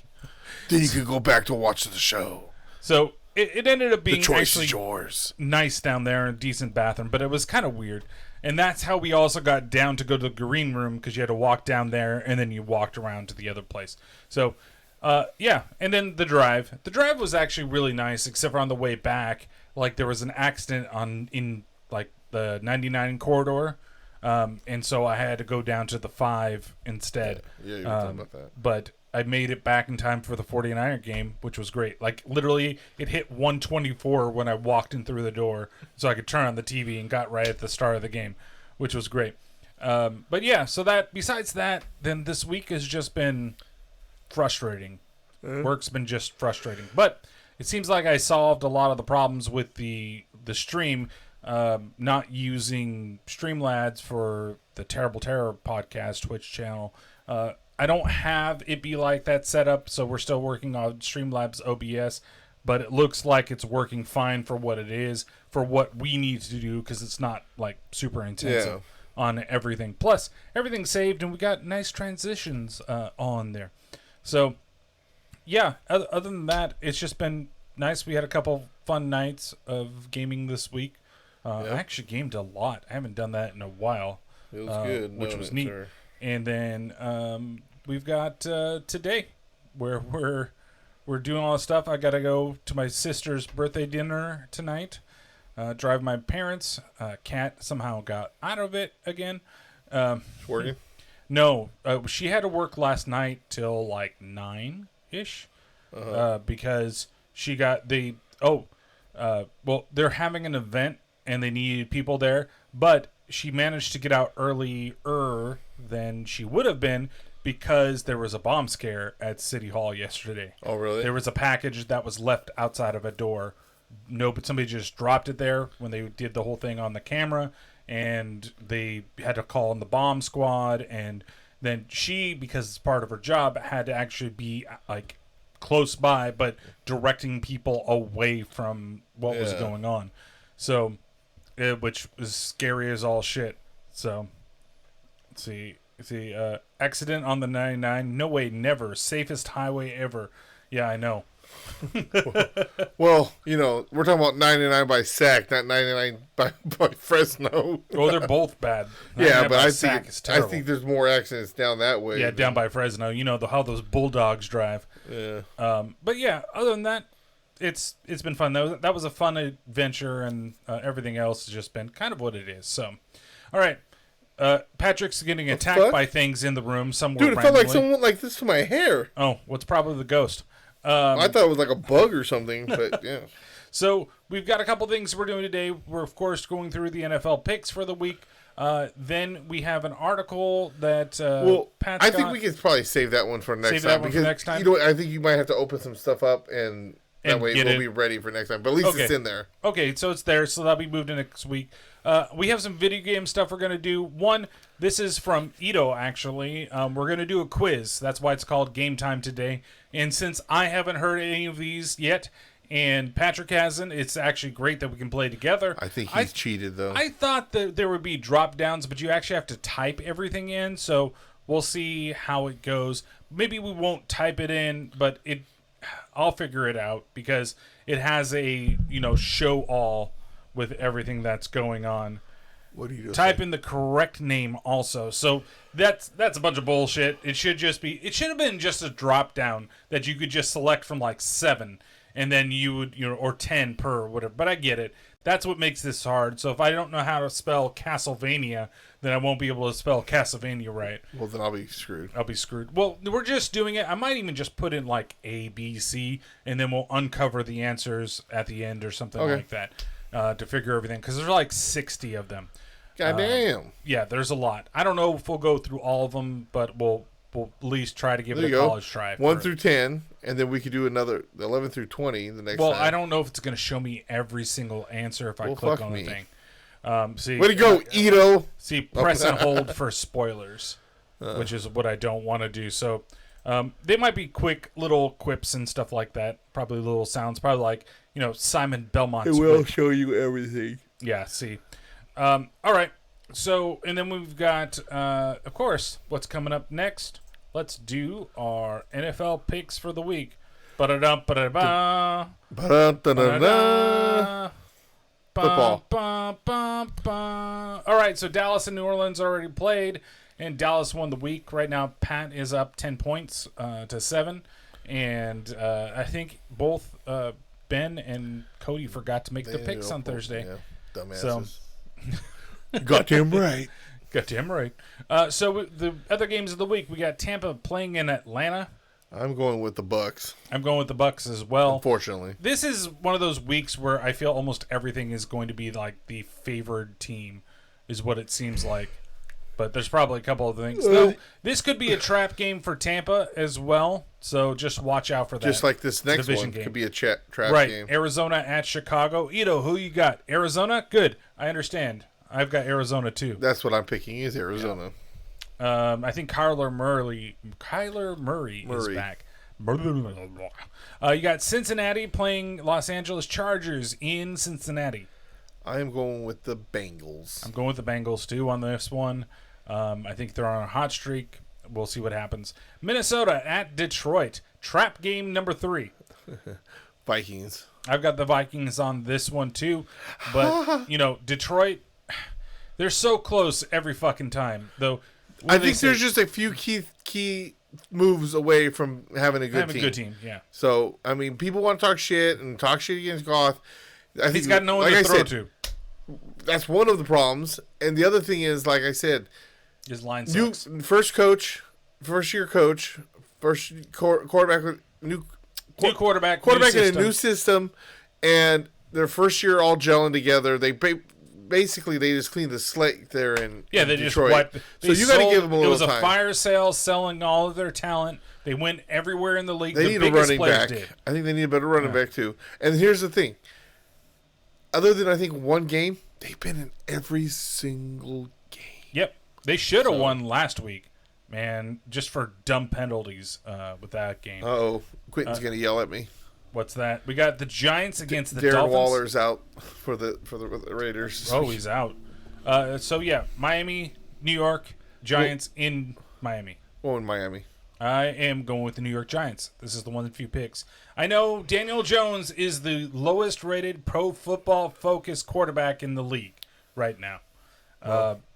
Then you can go back to watch the show. So it ended up being the choice actually is yours. Nice down there, a decent bathroom, but it was kind of weird. And that's how we also got down to go to the green room, because you had to walk down there, and then you walked around to the other place. So, yeah. And then the drive. The drive was actually really nice, except for on the way back, like there was an accident in like the 99 corridor, and so I had to go down to the 5 instead. Yeah, you were talking about that. But I made it back in time for the 49er game, which was great. Like, literally, it hit 124 when I walked in through the door, so I could turn on the TV and got right at the start of the game, which was great. But yeah, so besides that, then this week has just been frustrating. Work's been just frustrating. But it seems like I solved a lot of the problems with the stream, not using Streamlabs for the Terrible Terror podcast Twitch channel. I don't have it be like that set up, so we're still working on Streamlabs OBS, but it looks like it's working fine for what it is, for what we need to do, because it's not like super intensive on everything. Plus, everything's saved, and we got nice transitions on there. So, yeah, other than that, it's just been nice. We had a couple fun nights of gaming this week. I actually gamed a lot. I haven't done that in a while. It was good. Which was neat. Sure. And then we've got today, where we're doing all this stuff. I got to go to my sister's birthday dinner tonight. Drive my parents. Kat somehow got out of it again. Working? No, she had to work last night till like 9-ish, because she got well, they're having an event and they needed people there, but she managed to get out earlier than she would have been because there was a bomb scare at City Hall yesterday. Oh, really? There was a package that was left outside of a door. No, but somebody just dropped it there when they did the whole thing on the camera, and they had to call in the bomb squad, and then she, because it's part of her job, had to actually be like close by, but directing people away from what was going on. So, which was scary as all shit. So, let's see, accident on the 99. No way, never. Safest highway ever. Yeah, I know. Well, you know, we're talking about 99 by SAC, not 99 by Fresno. Well, they're both bad. Yeah, but I think there's more accidents down that way. Yeah, down by Fresno. You know how those bulldogs drive. Yeah. But yeah, other than that, it's been fun. That was a fun adventure, and everything else has just been kind of what it is. So, all right. Patrick's getting attacked by things in the room somewhere. Dude, it felt like someone went like this to my hair. Oh, what's probably the ghost. I thought it was like a bug or something, but yeah. So we've got a couple things we're doing today. We're, of course, going through the NFL picks for the week. Then we have an article that Pat's I think we could probably save that one for next time. For next time? You know, I think you might have to open some stuff up, and that way we'll be ready for next time. But at least it's in there. Okay, so it's there, so that'll be moved to next week. We have some video game stuff we're going to do. One, this is from Ito, actually. We're going to do a quiz. That's why it's called Game Time today. And since I haven't heard any of these yet, and Patrick hasn't. It's actually great that we can play together. I think he's cheated, though. I thought that there would be drop downs, but you actually have to type everything in, so we'll see how it goes. Maybe we won't type it in, but I'll figure it out because it has a, show all with everything that's going on. What do you type in the correct name also. So that's a bunch of bullshit. It should have been just a drop down that you could just select from like 7 and then you would, or 10 per or whatever. But I get it. That's what makes this hard. So if I don't know how to spell Castlevania, then I won't be able to spell Castlevania right. Well, then I'll be screwed. Well, we're just doing it. I might even just put in like A, B, C, and then we'll uncover the answers at the end or something like that to figure everything. Because there's like 60 of them. Goddamn. Yeah, there's a lot. I don't know if we'll go through all of them, but we'll at least try to give it a college try. 1 through 10, and then we could do another 11 through 20 the next time. Well, I don't know if it's going to show me every single answer if I click on the thing. Way to go, Ito! See, press and hold for spoilers, which is what I don't want to do. So they might be quick little quips and stuff like that. Probably little sounds. Probably like, Simon Belmont's. It will show you everything. Yeah, see. All right. So, and then we've got, of course, what's coming up next. Let's do our NFL picks for the week. Ba-da-da-ba-da-ba. Ba-da-da-da-da. Football. All right, so Dallas and New Orleans already played, and Dallas won the week. Right now, Pat is up 10 points to 7, and I think both Ben and Cody forgot to make the picks on Thursday. Yeah, dumbasses. So, Goddamn right. Goddamn right. So the other games of the week, we got Tampa playing in Atlanta. I'm going with the Bucks. I'm going with the Bucks as well. Unfortunately. This is one of those weeks where I feel almost everything is going to be like the favored team, is what it seems like. But there's probably a couple of things. Though this could be a trap game for Tampa as well, so just watch out for that. Just like this next one game. could be a trap right. game. Arizona at Chicago. Ito, who you got? Arizona? Good. I understand. I've got Arizona too. That's what I'm picking is Arizona. Yeah. I think Kyler Murray is back. You got Cincinnati playing Los Angeles Chargers in Cincinnati. I am going with the Bengals. I'm going with the Bengals too on this one. I think they're on a hot streak. We'll see what happens. Minnesota at Detroit. Trap game number 3. Vikings. I've got the Vikings on this one too. But, Detroit, they're so close every fucking time. Though I think there's just a few key moves away from having a good team. Yeah. So, I mean, people want to talk shit against Goff. He's got no one to throw to. That's one of the problems. And the other thing is, like I said, his line sucks. First year coach, first quarterback with new quarterback in a new system, and their first year all gelling together. They basically just cleaned the slate there in they Detroit. just wiped. So you got to give them a little time. It was a fire sale selling all of their talent. They went everywhere in the league. They need a running back. I think they need a better running back too. And here's the thing. Other than I think one game, they've been in every single game. Yep. They should have won last week, man, just for dumb penalties with that game. Uh-oh. Quentin's going to yell at me. What's that? We got the Giants against the Darren Dolphins. Waller's out for the Raiders. Oh, he's out. So, yeah, Miami, New York, Giants in Miami. Oh, in Miami. I am going with the New York Giants. This is the one of the few picks. I know Daniel Jones is the lowest rated pro football focused quarterback in the league right now.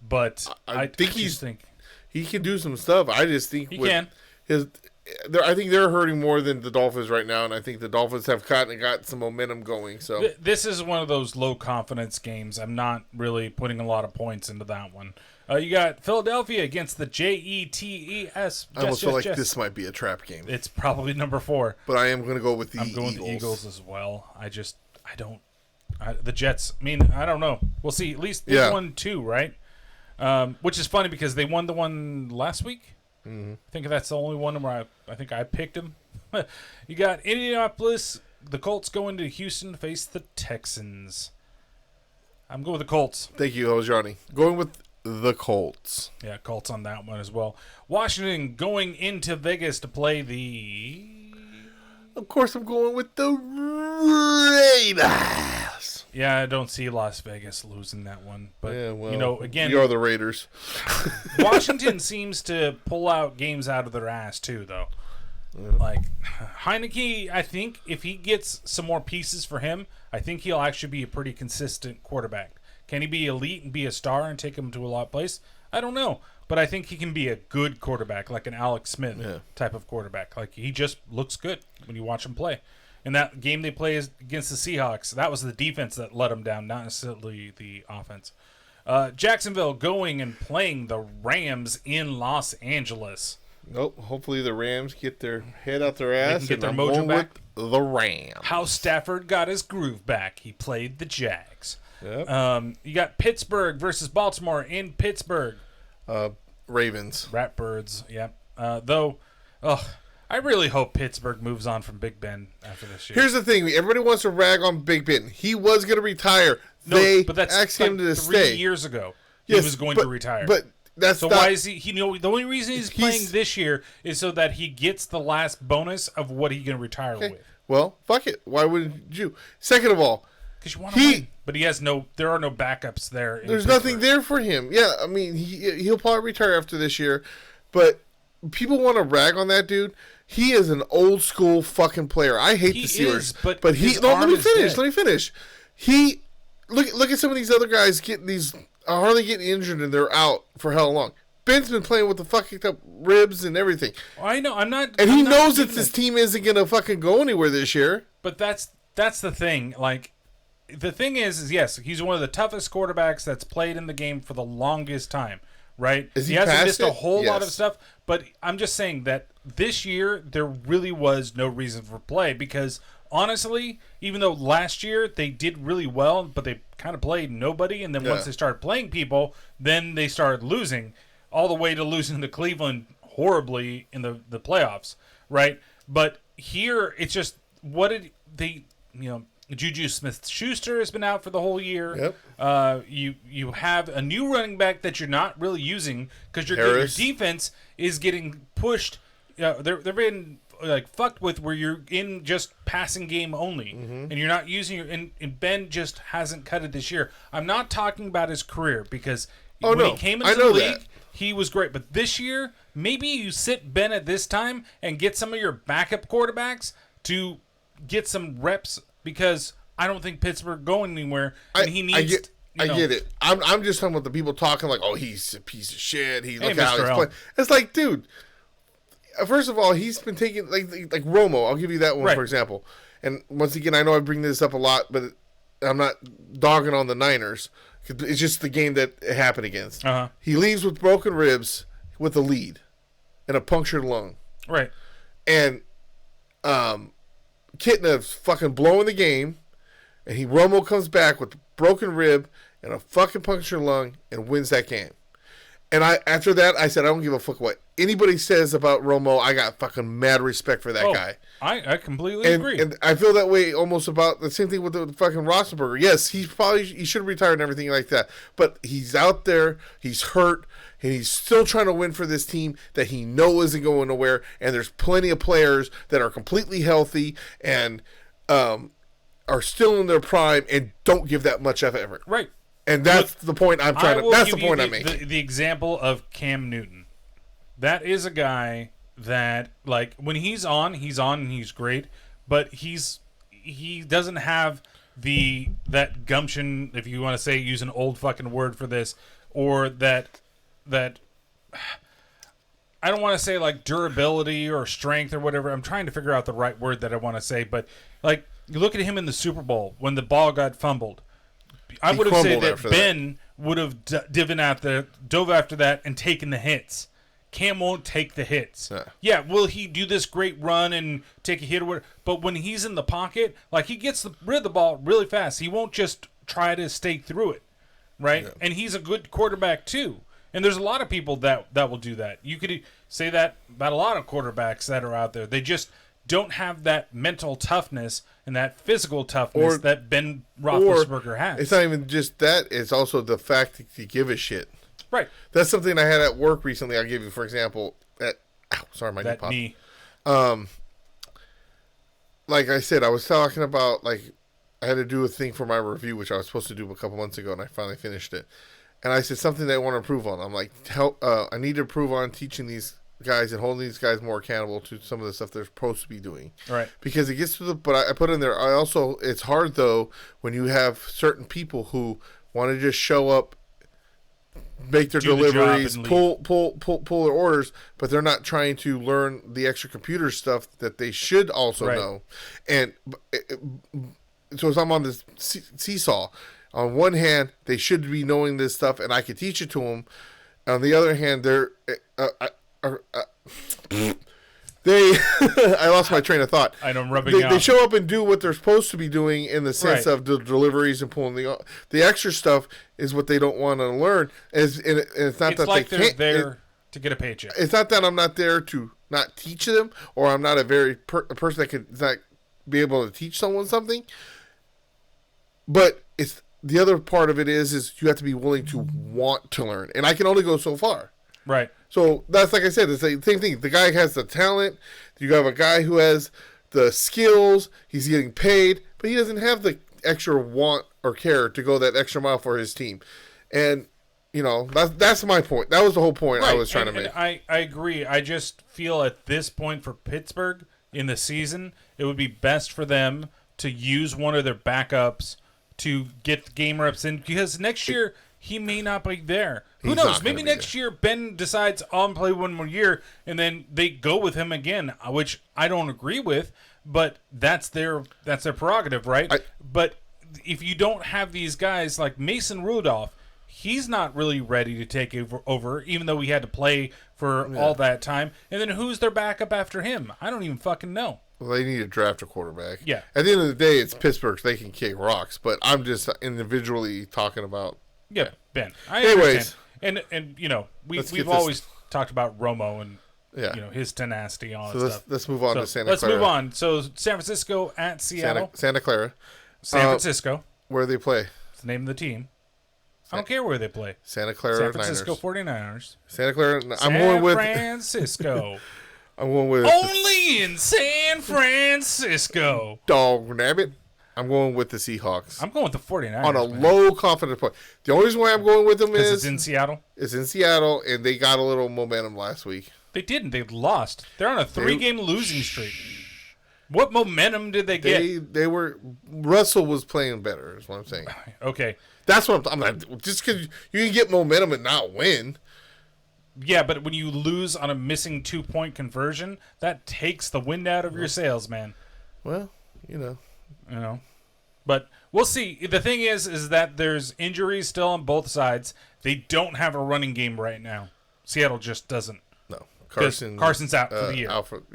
But I think he can do some stuff. I just think he can. I think they're hurting more than the Dolphins right now, and I think the Dolphins have got some momentum going. So this is one of those low confidence games. I'm not really putting a lot of points into that one. You got Philadelphia against the Jets. I almost feel like this might be a trap game. It's probably number 4. But I am going to go with the Eagles. I'm going with the Eagles as well. The Jets, I don't know. We'll see. At least they won 2, right? Which is funny because they won the one last week. Mm-hmm. I think that's the only one where I think I picked them. You got Indianapolis. The Colts going to Houston to face the Texans. I'm going with the Colts. Thank you. That was Johnny. Going with the Colts. Yeah, Colts on that one as well. Washington going into Vegas to play the Of course, I'm going with the Raiders. Yeah, I don't see Las Vegas losing that one. But, Yeah, well, you know, again... You are the Raiders. Washington seems to pull out games out of their ass, too, though. Yeah. Like, Heineke, I think, if he gets some more pieces for him, I think he'll actually be a pretty consistent quarterback. Can he be elite and be a star and take him to a lot of places? I don't know. But I think he can be a good quarterback, like an Alex Smith type of quarterback. Like, he just looks good when you watch him play. And that game they play against the Seahawks, that was the defense that let them down, not necessarily the offense. Jacksonville going and playing the Rams in Los Angeles. Nope. Hopefully the Rams get their head out their ass and get their mojo back. With the Rams. How Stafford got his groove back. He played the Jags. Yep. You got Pittsburgh versus Baltimore in Pittsburgh. Ravens. Ratbirds, yep. Though, I really hope Pittsburgh moves on from Big Ben after this year. Here's the thing. Everybody wants to rag on Big Ben. He was going to retire. They asked him to stay. 3 years ago, he was going to retire. But that's so why is he? You know, the only reason he's playing this year is so that he gets the last bonus of what he can retire with. Well, fuck it. Why wouldn't you? Second of all, because you want to win. But he has no. There are no backups there. There's nothing there for him. Yeah, I mean, he'll probably retire after this year, but people want to rag on that dude. He is an old school fucking player. I hate the Steelers, but he. No, let me finish. Let me finish. He look at some of these other guys hardly getting injured and they're out for how long. Ben's been playing with the fucking up ribs and everything. Well, I know. I'm not. And he knows that this team isn't gonna fucking go anywhere this year. But that's the thing. Like, the thing is yes, he's one of the toughest quarterbacks that's played in the game for the longest time. Right? He hasn't missed a whole lot of stuff. But I'm just saying that this year there really was no reason for play because honestly, even though last year they did really well, but they kind of played nobody, and then once they started playing people, then they started losing, all the way to losing to Cleveland horribly in the playoffs, right? But here, it's just, what did they, Juju Smith-Schuster has been out for the whole year. Yep. You have a new running back that you're not really using because your defense is getting pushed. They're being like fucked with where you're in just passing game only, and you're not using your. And Ben just hasn't cut it this year. I'm not talking about his career because when he came into the league, he was great. But this year, maybe you sit Ben at this time and get some of your backup quarterbacks to get some reps. Because I don't think Pittsburgh going anywhere, and he needs. I get it. I'm just talking about the people talking like, oh, he's a piece of shit. Look how he's playing. It's like, dude. First of all, he's been taking like Romo. I'll give you that one for example. And once again, I know I bring this up a lot, but I'm not dogging on the Niners. It's just the game that it happened against. He leaves with broken ribs, with a lead, and a punctured lung. Right. And Kitna's fucking blowing the game, and Romo comes back with a broken rib and a fucking punctured lung and wins that game. And after that, I said, I don't give a fuck what anybody says about Romo. I got fucking mad respect for that guy. I completely agree. And I feel that way almost about the same thing with the fucking Roethlisberger. Yes, he should have retired and everything like that. But he's out there, he's hurt, and he's still trying to win for this team that he knows isn't going nowhere. And there's plenty of players that are completely healthy and are still in their prime and don't give that much effort. Right. And that's the point I'm trying to. That's the point I'm making. The example of Cam Newton. That is a guy that, like, when he's on and he's great, but he doesn't have that gumption, if you want to say, use an old fucking word for this, or that I don't want to say like durability or strength or whatever. I'm trying to figure out the right word that I want to say, but like you look at him in the Super Bowl when the ball got fumbled. I would have said that Ben would have dove after that and taken the hits. Cam won't take the hits. Yeah, will he do this great run and take a hit or whatever? But when he's in the pocket, like he gets rid of the ball really fast. He won't just try to stay through it, right? Yeah. And he's a good quarterback too. And there's a lot of people that will do that. You could say that about a lot of quarterbacks that are out there. They just don't have that mental toughness and that physical toughness that Ben Roethlisberger has. It's not even just that. It's also the fact that you give a shit. Right. That's something I had at work recently. I'll give you, for example, my knee popped. like I said, I was talking about, like, I had to do a thing for my review, which I was supposed to do a couple months ago, and I finally finished it. And I said something that I want to improve on. I'm like, I need to improve on teaching these guys and holding these guys more accountable to some of the stuff they're supposed to be doing. Right. Because it gets to the, but I put in there, I also, it's hard though, when you have certain people who want to just show up, make their deliveries, pull their orders, but they're not trying to learn the extra computer stuff that they should also know. And so I'm on this seesaw. On one hand, they should be knowing this stuff, and I could teach it to them. On the other hand, they're I lost my train of thought. I know, rubbing out. They show up and do what they're supposed to be doing in the sense of the deliveries and pulling the extra stuff is what they don't want to learn. And it's not that like they they're can't, there to get a paycheck. It's not that I'm not there to not teach them, or I'm not a person that could not be able to teach someone something. But it's the other part of it is you have to be willing to want to learn, and I can only go so far. Right. So that's, like I said, it's the same thing. The guy has the talent. You have a guy who has the skills. He's getting paid, but he doesn't have the extra want or care to go that extra mile for his team. And that's my point. That was the whole point I was trying to make. I agree. I just feel at this point for Pittsburgh in the season, it would be best for them to use one of their backups to get the game reps in, because next year he may not be there. Who knows? Maybe next year Ben decides, I'll play one more year, and then they go with him again, which I don't agree with, but that's their prerogative, right? But if you don't have these guys like Mason Rudolph, he's not really ready to take over, even though he had to play for all that time. And then who's their backup after him? I don't even fucking know. Well, they need to draft a quarterback. Yeah. At the end of the day, it's Pittsburgh. So they can kick rocks, but I'm just individually talking about. Yeah, Ben. Anyways, understand. And we've always talked about Romo and his tenacity on stuff. Let's move on to Santa Clara. Let's move on. So San Francisco at Seattle. Santa Clara. San Francisco. Where they play? It's the name of the team. I don't care where they play. Santa Clara San Francisco Niners. 49ers. Santa Clara. San Francisco. I'm going with only in San Francisco. Dog nabbit. I'm going with the Seahawks. I'm going with the 49ers. On a low confidence point. The only reason why I'm going with them is it's in Seattle. It's in Seattle, and they got a little momentum last week. They didn't. They lost. They're on a 3-game losing streak. What momentum did they get? They were. Russell was playing better. Is what I'm saying. Okay. That's what I'm not. Just because you can get momentum and not win. Yeah, but when you lose on a missing 2-point conversion, that takes the wind out of your sails, man. Well, But we'll see. The thing is that there's injuries still on both sides. They don't have a running game right now. Seattle just doesn't. No. Carson's out for the year.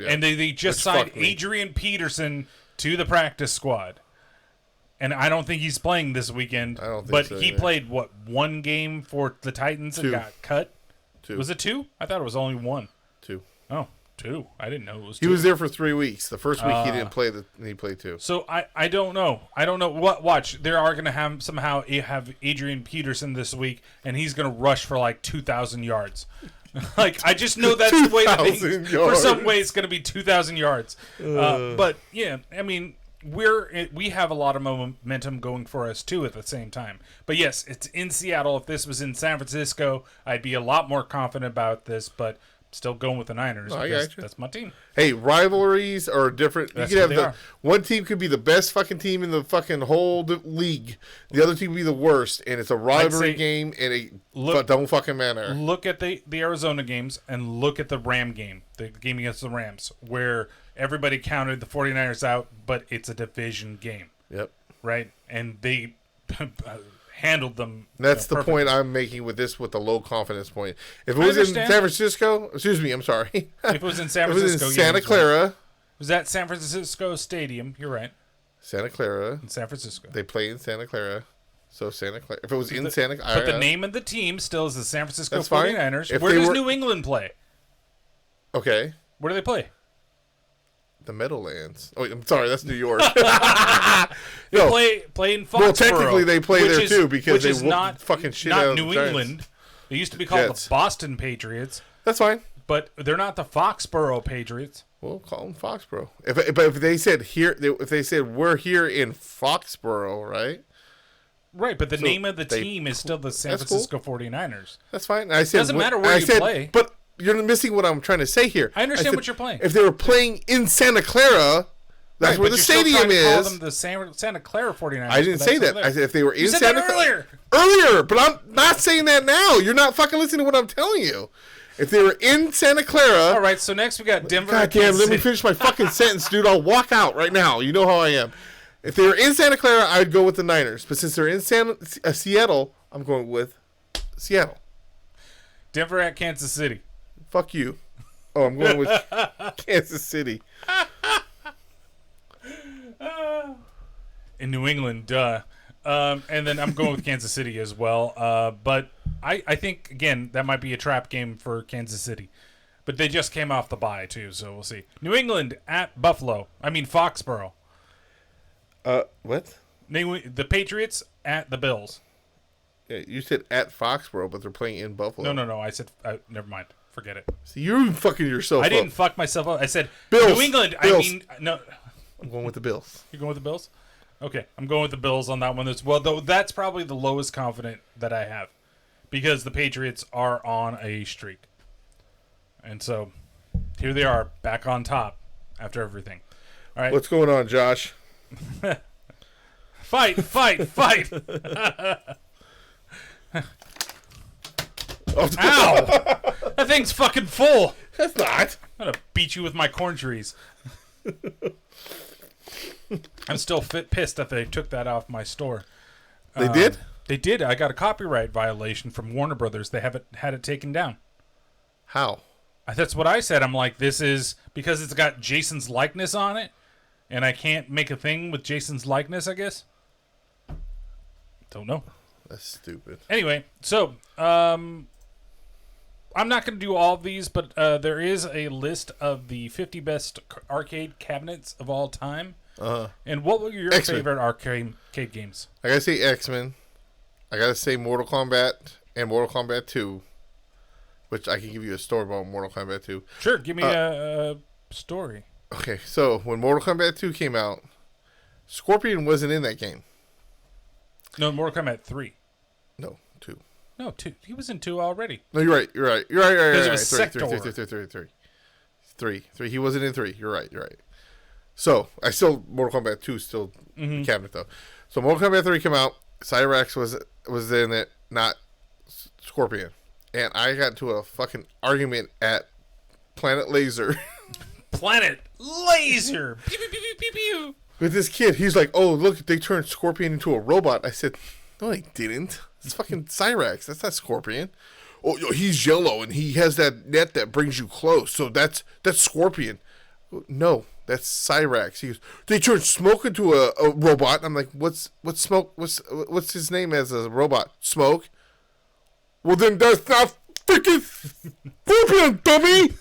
And they just signed Adrian Peterson to the practice squad. And I don't think he's playing this weekend. I don't think but so, he played, one game for the Titans and got cut? 2. Was it 2? I thought it was only 1. 2. Oh, 2. I didn't know it was 2. He was there for 3 weeks. The first week he didn't play. He played 2. So I don't know. Watch. They are going to have Adrian Peterson this week, and he's going to rush for like 2,000 yards. I just know that's the way that for some way it's going to be 2,000 yards. But yeah, I mean, we have a lot of momentum going for us too at the same time. But yes, it's in Seattle. If this was in San Francisco, I'd be a lot more confident about this, but still going with the Niners because that's my team. Hey, rivalries are different. You can have one team could be the best fucking team in the fucking whole league. The other team could be the worst, and it's a rivalry game, and don't fucking matter. Look at the Arizona games and look at the Ram game, the game against the Rams, where everybody counted the 49ers out, but it's a division game. Yep. Right? And they handled them. That's the point I'm making with the low confidence point. If it was in San Francisco, I'm sorry. If it was in San Francisco, it was in Santa Clara. It was at San Francisco Stadium. You're right. Santa Clara. In San Francisco. They play in Santa Clara. So Santa Clara. If it was in Santa Clara. But the name of the team still is the San Francisco 49ers. Where does New England play? Okay. Where do they play? The Meadowlands. Oh, I'm sorry, that's New York. They play in Foxborough. Well, technically they play there too because they not fucking shit not out of New the England. They used to be called the Boston Patriots. That's fine. But they're not the Foxborough Patriots. We'll call them Foxborough. If they said here, if they said we're here in Foxborough, right? Right, but the name of the team is still the San Francisco 49ers. That's fine. I said, doesn't matter where you play. But you're missing what I'm trying to say here. I understand what you're playing. If they were playing in Santa Clara, that's where the stadium is. Call them the Santa Clara 49ers. I didn't say that. I said if they were in Santa Clara. Earlier, but I'm not saying that now. You're not fucking listening to what I'm telling you. If they were in Santa Clara. All right, so next we got Denver. God damn, let me finish my fucking sentence, dude. I'll walk out right now. You know how I am. If they were in Santa Clara, I'd go with the Niners. But since they're in Seattle, I'm going with Seattle. Denver at Kansas City. Fuck you. Oh, I'm going with Kansas City. In New England, duh. And then I'm going with Kansas City as well. But I think, again, that might be a trap game for Kansas City. But they just came off the bye, too, so we'll see. New England at Foxborough. What? The Patriots at the Bills. Yeah, you said at Foxborough, but they're playing in Buffalo. No. I said, never mind. Forget it. So you're fucking yourself up. I didn't fuck myself up. I said, Bills. New England. Bills. I mean, no. I'm going with the Bills. You're going with the Bills? Okay, I'm going with the Bills on that one as well, though that's probably the lowest confident that I have because the Patriots are on a streak. And so here they are, back on top after everything. All right. What's going on, Josh? Fight! Ow! That thing's fucking full. That's not. I'm going to beat you with my corn trees. I'm still pissed that they took that off my store. They did? They did. I got a copyright violation from Warner Brothers. They haven't had it taken down. How? That's what I said. I'm like, this is because it's got Jason's likeness on it, and I can't make a thing with Jason's likeness, I guess. Don't know. That's stupid. Anyway, so I'm not going to do all of these, but there is a list of the 50 best arcade cabinets of all time. And what were your favorite arcade games? I gotta say X-Men. I gotta say Mortal Kombat and Mortal Kombat 2, which I can give you a story about Mortal Kombat 2. Sure, give me a story. Okay, so when Mortal Kombat 2 came out, Scorpion wasn't in that game. No, Mortal Kombat 3. No, 2. No, 2. He was in 2 already. No, you're right. Because it was Sector. 3. He wasn't in 3. You're right. So, I still, Mortal Kombat 2 is still the cabinet, though. So, Mortal Kombat 3 came out. Cyrax was in it, not Scorpion. And I got into a fucking argument at Planet Laser. Planet Laser! Pew, pew, pew, pew, pew. With this kid. He's like, oh, look, they turned Scorpion into a robot. I said, no, they didn't. It's fucking Cyrax. That's not Scorpion. Oh, he's yellow, and he has that net that brings you close. So that's Scorpion. No. That's Cyrax. He goes, they turned Smoke into a robot. I'm like, what's Smoke? What's his name as a robot? Smoke? Well, then that's not freaking Scorpion, dummy!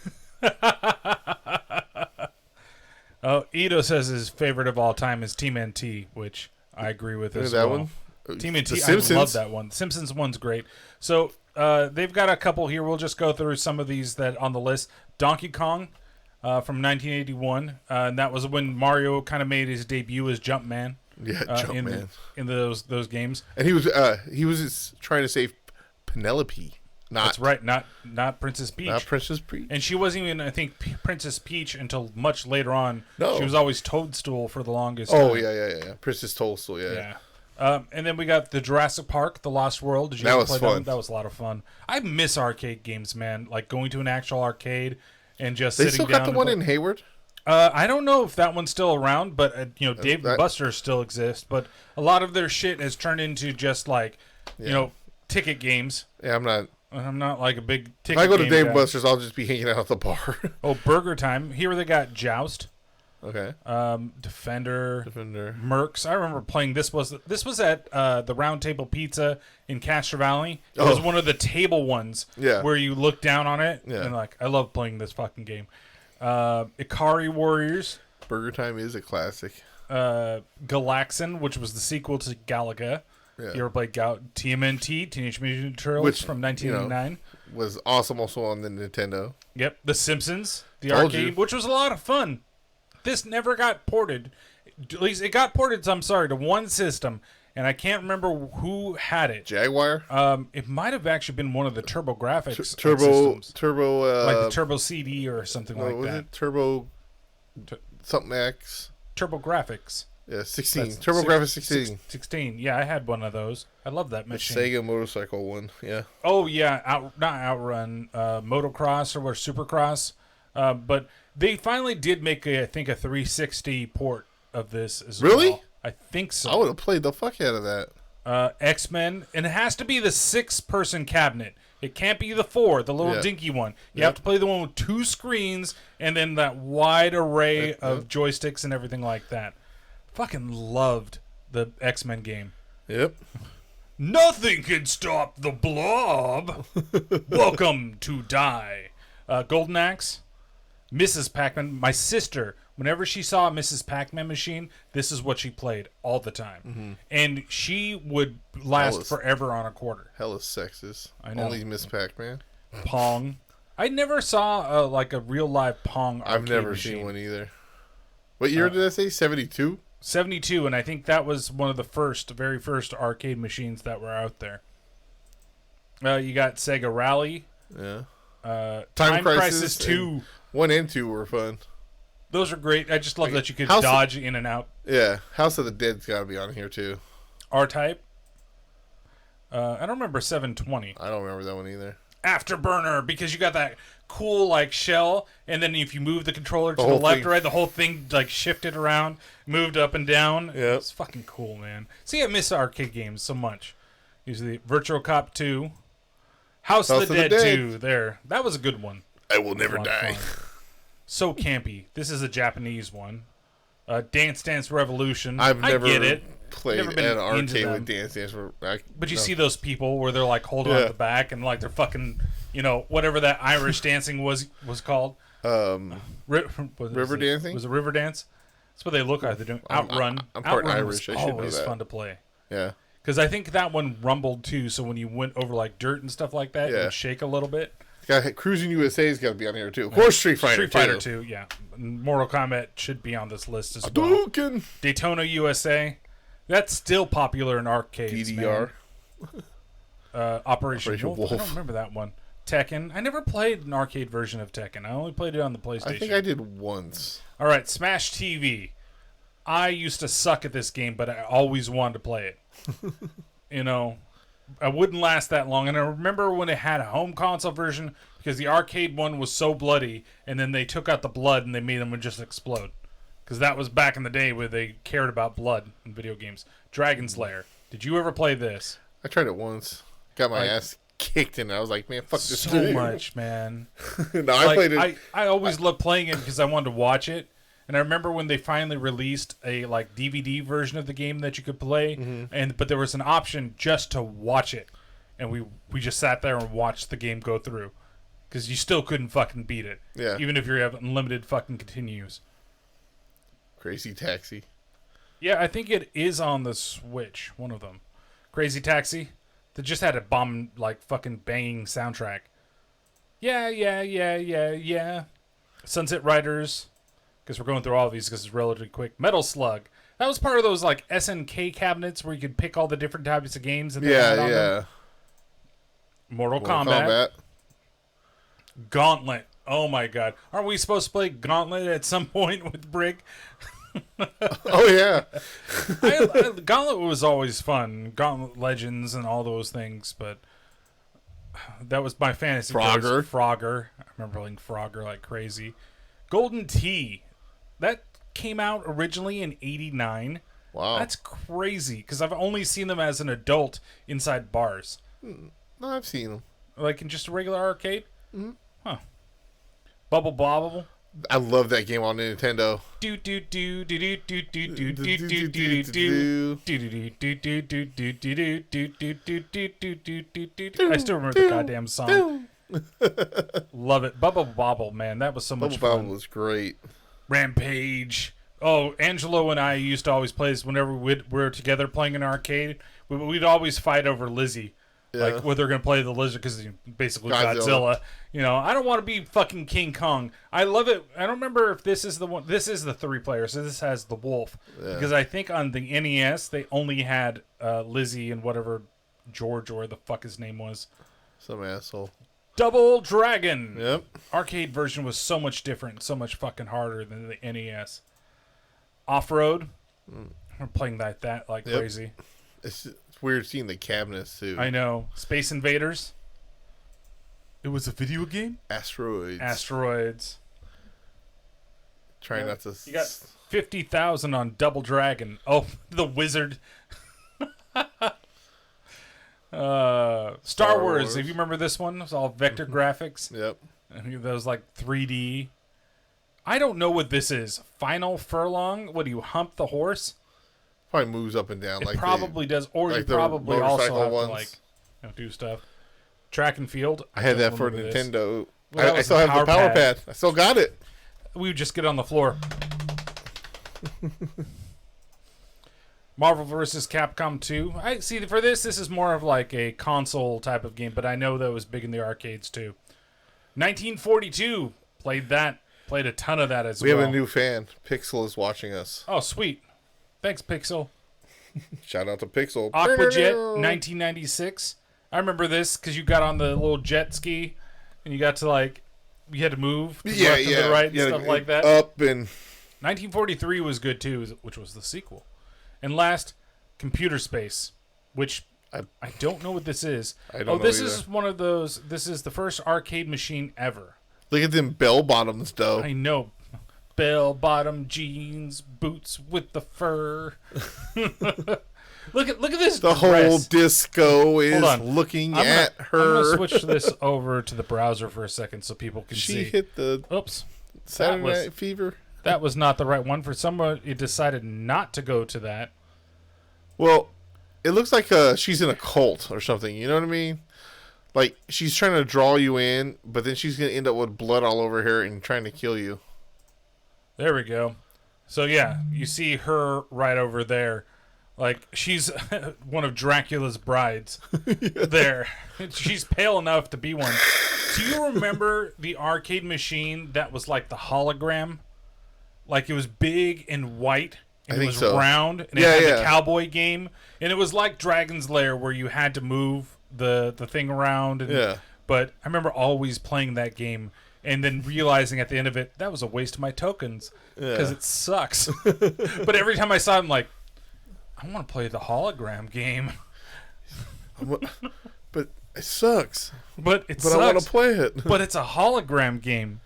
Oh, Ito says his favorite of all time is Team NT, which I agree with as well. That one? Team NT, I love that one. The Simpsons one's great. So they've got a couple here. We'll just go through some of these that on the list. Donkey Kong. From 1981, and that was when Mario kind of made his debut as Jumpman. Yeah, Jumpman in those games. And he was trying to save Penelope. That's right, not Princess Peach. Not Princess Peach. And she wasn't even, I think, Princess Peach until much later on. No, she was always Toadstool for the longest. Oh time. Yeah. Princess Toadstool. Yeah. And then we got the Jurassic Park, The Lost World. Did you that ever was play fun. That was a lot of fun. I miss arcade games, man. Like going to an actual arcade. And just they sitting still got down the one in Hayward? I don't know if that one's still around, but Dave and Buster's still exist. But a lot of their shit has turned into just like, ticket games. Yeah, I'm not like a big ticket. If I go to game Dave guy. and Buster's, I'll just be hanging out at the bar. Oh, Burger Time. Here they got Joust. Okay. Defender. Mercs. I remember playing this was at the Round Table Pizza in Castro Valley. It was one of the table ones where you look down on it and like I love playing this fucking game. Ikari Warriors. Burger Time is a classic. Galaxin, which was the sequel to Galaga. Yeah. You ever played TMNT, Teenage Mutant Ninja Turtles from 1989? was awesome also on the Nintendo. Yep, The Simpsons, the Told arcade, you. which was a lot of fun. This never got ported. At least it got ported, I'm sorry, to one system, and I can't remember who had it. Jaguar? It might have actually been one of the Turbo Graphics systems. Turbo, Like the Turbo CD or something what like was that. it? Turbo something X. Turbo Graphics. Yeah, 16. That's Turbo Graphics 16. 16. Yeah, I had one of those. I love that The machine. Sega motorcycle one. Yeah. Oh yeah, not Outrun, Motocross or Supercross. But they finally did make I think a 360 port of this as well. Really? I think so. I would have played the fuck out of that. X-Men, and it has to be the 6-person cabinet. It can't be the 4, the little Yeah. dinky one. You Yep. have to play the one with 2 screens and then that wide array of joysticks and everything like that. Fucking loved the X-Men game. Yep. Nothing can stop the blob. Welcome to die. Golden Axe, Mrs. Pac-Man. My sister, whenever she saw a Mrs. Pac-Man machine, this is what she played all the time. Mm-hmm. And she would last Jealous. forever on a quarter. Hella sexist. I know. Only Miss Pac-Man. Pong. I never saw like a real live Pong arcade I've never machine. seen one either. What year did I say? 72? 72, and I think that was one of the very first arcade machines that were out there. You got Sega Rally. Yeah. Time Crisis 2. 1 and 2 were fun. Those are great. I just love that you could House of- dodge in and out. Yeah. House of the Dead's got to be on here too. R-Type. I don't remember 720. I don't remember that one either. Afterburner, because you got that cool like shell, and then if you move the controller to the whole left thing. or right, the whole thing like shifted around, moved up and down. Yep. It's fucking cool, man. See, I miss arcade games so much. Usually Virtual Cop 2. House of the Dead 2. There. That was a good one. I will never A lot of die. fun. So campy. This is a Japanese one. Dance Dance Revolution. I've never I get it. played Never at been an into arcade them. with Dance Dance. But you see those people where they're like holding on Yeah. the back and like they're fucking, whatever that Irish dancing was called. River dancing? Was it river dance? That's what they look like. They're doing Outrun. I'm part Outrun Irish. I was should know always that. fun to play. Yeah. Because I think that one rumbled too. So when you went over like dirt and stuff like that, it Yeah. would shake a little bit. Cruising USA's got to be on here too. Of course, Street Fighter 2, yeah. Mortal Kombat should be on this list as well. Hadouken! Daytona USA. That's still popular in arcades. DDR. Man. Operation Wolf. I Wolf. don't remember that one. Tekken. I never played an arcade version of Tekken. I only played it on the PlayStation. I think I did once. All right, Smash TV. I used to suck at this game, but I always wanted to play it. I wouldn't last that long. And I remember when it had a home console version because the arcade one was so bloody, and then they took out the blood and they made them just explode. Because that was back in the day where they cared about blood in video games. Dragon's Lair. Did you ever play this? I tried it once. Got my ass kicked and I was like, man, fuck this. So much, man. No, I played it. I always loved playing it because I wanted to watch it. And I remember when they finally released a like DVD version of the game that you could play, but there was an option just to watch it, and we just sat there and watched the game go through, because you still couldn't fucking beat it, Yeah. even if you have unlimited fucking continues. Crazy Taxi. Yeah, I think it is on the Switch, one of them. Crazy Taxi, that just had a bomb like fucking banging soundtrack. Yeah. Sunset Riders. Because we're going through all of these because it's relatively quick. Metal Slug. That was part of those like SNK cabinets where you could pick all the different types of games. And Yeah. Mortal Mortal Kombat. Gauntlet. Oh my god. Aren't we supposed to play Gauntlet at some point with Brick? Oh, yeah. Gauntlet was always fun. Gauntlet Legends and all those things. But that was my fantasy. Frogger. Frogger. I remember playing Frogger like crazy. Golden Tee. That came out originally in 89. Wow. That's crazy because I've only seen them as an adult inside bars. No, I've seen them. Like in just a regular arcade? Mm-hmm. Huh. Bubble Bobble. I love that game on Nintendo. Do do do do do do do do do do do do do. I still remember the goddamn song. Love it. Bubble Bobble, man. That was so much Bubble fun. Bobble was great. Rampage. Oh, Angelo and I used to always play this whenever we were together playing an arcade. We'd always fight over Lizzie. Like, where they're going to play the lizard because basically Godzilla. Godzilla. I don't want to be fucking King Kong. I love it. I don't remember if this is the one. This is the 3-player, so this has the wolf. Yeah. Because I think on the NES, they only had Lizzie and whatever George or the fuck his name was. Some asshole. Double Dragon. Yep. Arcade version was so much different, so much fucking harder than the NES. Off-road. We're playing that like crazy. It's weird seeing the cabinets, too. I know. Space Invaders. It was a video game? Asteroids. Trying not to... You got 50,000 on Double Dragon. Oh, the wizard. Star Wars. If you remember this one, it was all vector graphics. Yep. That was like 3D. I don't know what this is. Final Furlong? What, do you hump the horse? Probably moves up and down. It probably does. Or like you probably also have to do stuff. Track and field. I had that for Nintendo. Well, I still have the power pad. I still got it. We would just get on the floor. Marvel vs. Capcom 2. I see. For this is more of like a console type of game, but I know that was big in the arcades too. 1942. Played that. Played a ton of that as well. We have a new fan. Pixel is watching us. Oh, sweet. Thanks, Pixel. Shout out to Pixel. Aquajet, 1996. I remember this because you got on the little jet ski and you got to you had to move to the left and the right and stuff like that. Up and 1943 was good too, which was the sequel. And last, Computer Space, which I don't know what this is. I don't know this either. is one of those. This is the first arcade machine ever. Look at them bell bottoms, though. I know. Bell-bottom jeans, boots with the fur. Look at this. The whole disco is looking at her. I'm gonna switch this over to the browser for a second so people can see. She hit the Saturday Night Fever. That was not the right one. For someone, it decided not to go to that. Well, it looks like she's in a cult or something. You know what I mean? Like she's trying to draw you in, but then she's gonna end up with blood all over her and trying to kill you. There we go. So yeah, you see her right over there. Like, she's one of Dracula's brides there. She's pale enough to be one. Do you remember the arcade machine that was like the hologram? Like, it was big and white, and it was round, and it had the cowboy game. And it was like Dragon's Lair, where you had to move the thing around. And, but I remember always playing that game and then realizing at the end of it, that was a waste of my tokens because it sucks. But every time I saw it, I'm like, I want to play the hologram game. But it sucks. But I want to play it. But it's a hologram game.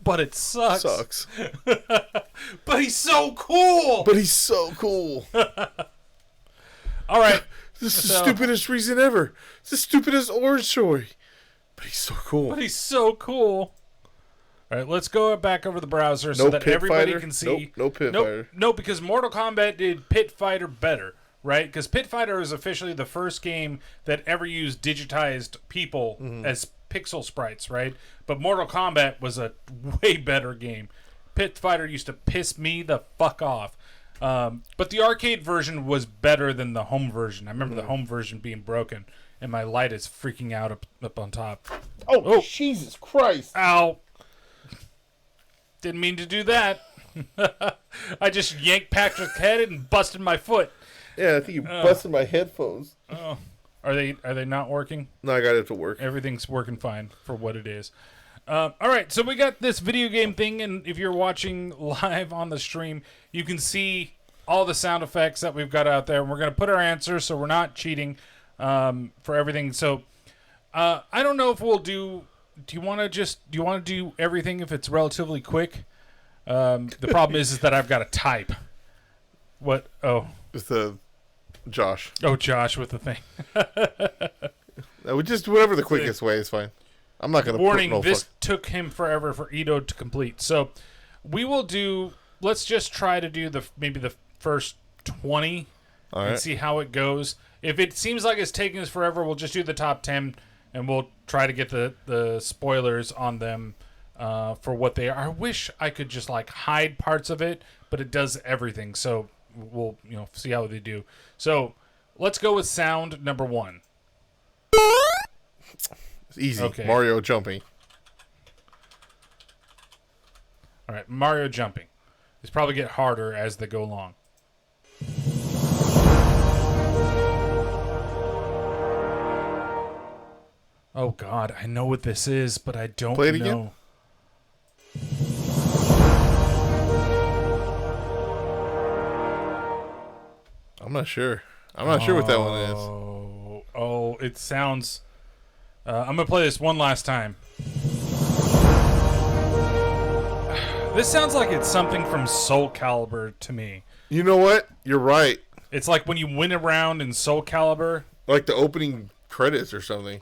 But it sucks. But he's so cool. All right. This is the stupidest reason ever. It's the stupidest origin story. But he's so cool. All right, let's go back over the browser so that everybody can see. No Pit Fighter. No, because Mortal Kombat did Pit Fighter better, right? Because Pit Fighter is officially the first game that ever used digitized people as pixel sprites, right? But Mortal Kombat was a way better game. Pit Fighter used to piss me the fuck off. But the arcade version was better than the home version. I remember the home version being broken, and my light is freaking out up on top. Oh, Jesus Christ. Ow. Didn't mean to do that. I just yanked Patrick's head and busted my foot. Yeah, I think you busted my headphones. Oh, are they not working? No, I got it to work. Everything's working fine for what it is. All right, so we got this video game thing, and if you're watching live on the stream, you can see all the sound effects that we've got out there. And we're going to put our answers, so we're not cheating for everything. So I don't know if we'll do. Do you want to do everything if it's relatively quick? The problem is that I've got to type. What? Oh, it's the Josh. Oh, Josh with the thing. No, just whatever the quickest way is fine. I'm not going to. Warning: this took him forever for Ito to complete. So we will do. Let's just try to do maybe the first 20 and see how it goes. If it seems like it's taking us forever, we'll just do the top 10. And we'll try to get the spoilers on them for what they are. I wish I could just hide parts of it, but it does everything. So we'll see how they do. So let's go with sound number 1. It's easy. Okay. Mario jumping. All right, Mario jumping. These probably get harder as they go along. Oh God, I know what this is, but I don't Play it know. again? I'm not sure. I'm not sure what that one is. Oh, it sounds... I'm going to play this one last time. This sounds like it's something from Soul Calibur to me. You know what? You're right. It's like when you win a round in Soul Calibur. Like the opening credits or something.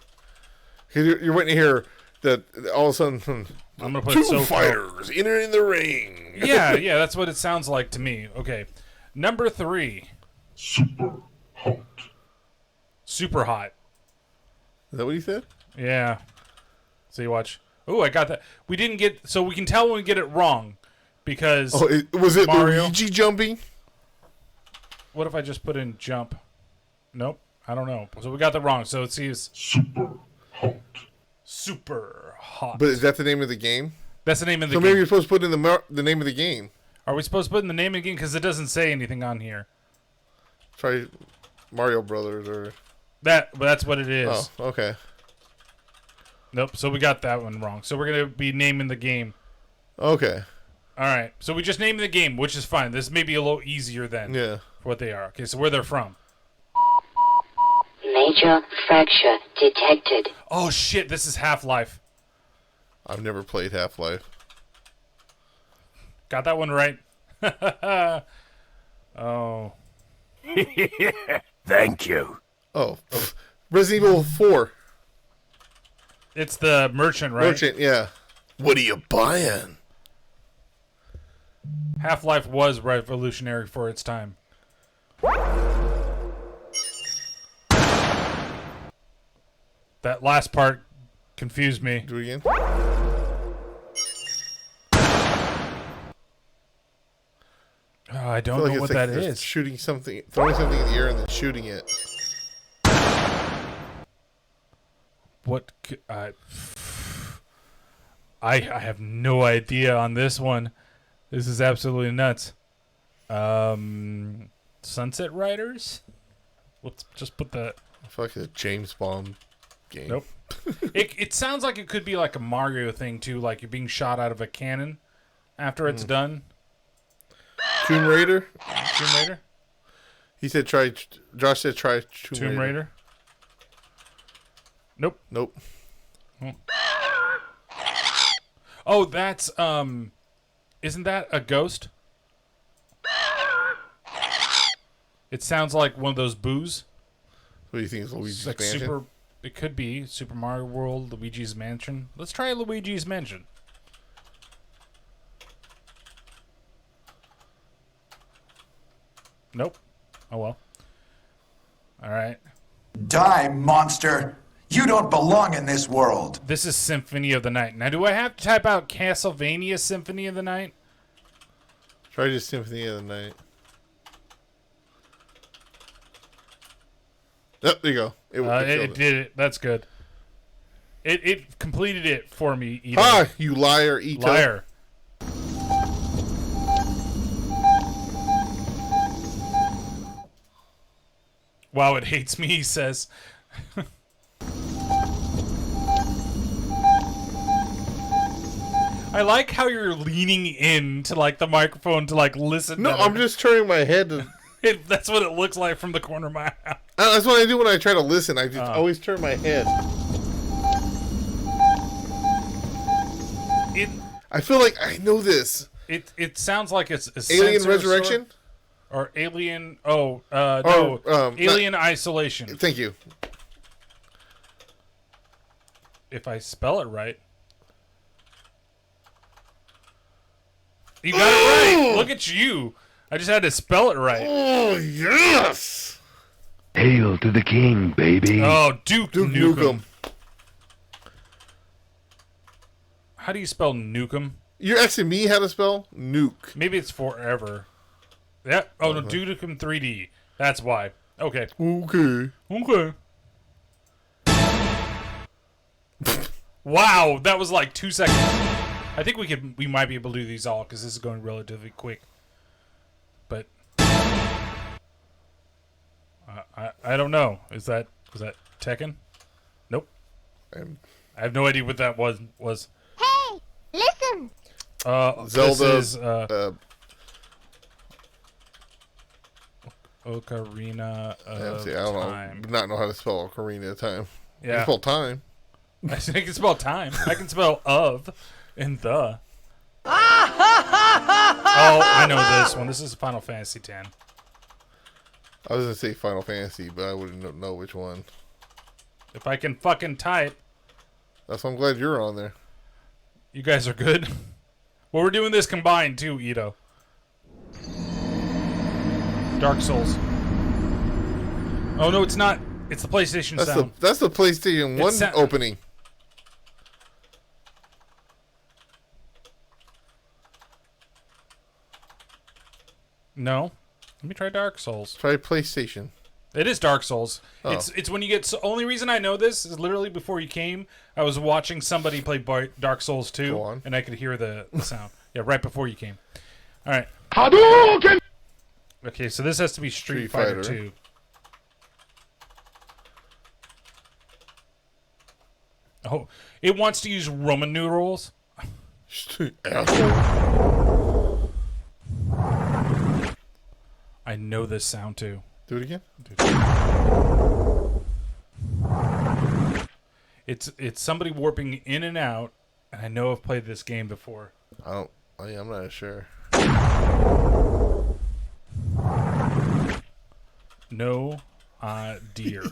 'Cause you're waiting to hear that all of a sudden... I'm going to put Two Soul fighters entering the ring. Yeah, that's what it sounds like to me. Okay. Number 3. Super hot. Super hot. Is that what he said? Yeah. So you watch. Oh, I got that. We didn't get... So we can tell when we get it wrong. Because... Oh, was it Mario? Luigi jumping? What if I just put in jump? Nope. I don't know. So we got that wrong. So it sees... Super hot. Super hot. But is that the name of the game? That's the name of the So game. maybe you're supposed to put in the name of the game. Are we supposed to put in the name of the game? Because it doesn't say anything on here. Try Mario Brothers or... But that's what it is. Oh, okay. Nope. So we got that one wrong. So we're going to be naming the game. Okay. All right. So we just named the game, which is fine. This may be a little easier then. Yeah. For what they are. Okay, so where they're from. Major fracture detected. Oh, shit. This is Half-Life. I've never played Half-Life. Got that one right. Oh. Thank you. Oh. Resident Evil 4. It's the merchant, right? Merchant, yeah. What are you buying? Half-Life was revolutionary for its time. That last part confused me. Do it again? Oh, I don't I feel like know what it's like that just is. shooting something, throwing something in the air and then shooting it. What? I have no idea on this one. This is absolutely nuts. Sunset Riders? Let's just put that. I feel like a James Bond game. Nope. It sounds like it could be like a Mario thing too, like you're being shot out of a cannon after it's done. Tomb Raider? Tomb Raider? He said try. Josh said try Tomb Raider? Nope. Nope. Oh, that's isn't that a ghost? It sounds like one of those boos. What do you think is Luigi's Like Mansion? it could be Super Mario World, Luigi's Mansion. Let's try Luigi's Mansion. Nope. Oh well. All right. Die, monster! You don't belong in this world! This is Symphony of the Night. Now, do I have to type out Castlevania Symphony of the Night? Try just Symphony of the Night. Oh, there you go. It did it. That's good. It completed it for me. Ito. Ah, you liar, Ito. Liar. Wow, it hates me, he says. I like how you're leaning into like the microphone to like listen. No, I'm just turning my head to... That's what it looks like from the corner of my eye. That's what I do when I try to listen. I just always turn my head. I feel like I know this. It sounds like it's a Alien sensor Resurrection? or Alien. Oh, no, Alien Isolation. Thank you. If I spell it right. You got it right. Look at you. I just had to spell it right. Oh, yes! Hail to the king, baby. Oh, Duke Duke Nukem. Nukem. How do you spell Nukem? You're asking me how to spell nuke. Maybe it's forever. Yeah. Oh, no, Duke Nukem 3D. That's why. Okay. Okay. Okay. Wow, that was like 2 seconds. I think we might be able to do these all because this is going relatively quick. But I don't know. Was that Tekken? Nope. I have no idea what that was. Hey, listen. Zelda. This is, Ocarina of I don't Time. not know how to spell Ocarina of Time. You Yeah. can spell time. I can spell time. I can spell of and the. Oh, I know this one. This is Final Fantasy X. I was gonna say Final Fantasy, but I wouldn't know which one. If I can fucking type. That's why I'm glad you're on there. You guys are good. Well, we're doing this combined too, Ito. Dark Souls. Oh no, it's not. It's the PlayStation sound. That's the PlayStation 1 opening. No. Let me try Dark Souls. Try PlayStation. It is Dark Souls. Oh. It's when you get... only reason I know this is literally before you came, I was watching somebody play Dark Souls 2, Go on. and I could hear the sound. Yeah, right before you came. All right. Hadouken! Okay, so this has to be Street Fighter 2. Oh, it wants to use Roman numerals. Asshole. I know this sound too. Do it again. It's somebody warping in and out, and I know I've played this game before. I'm not sure. No idea.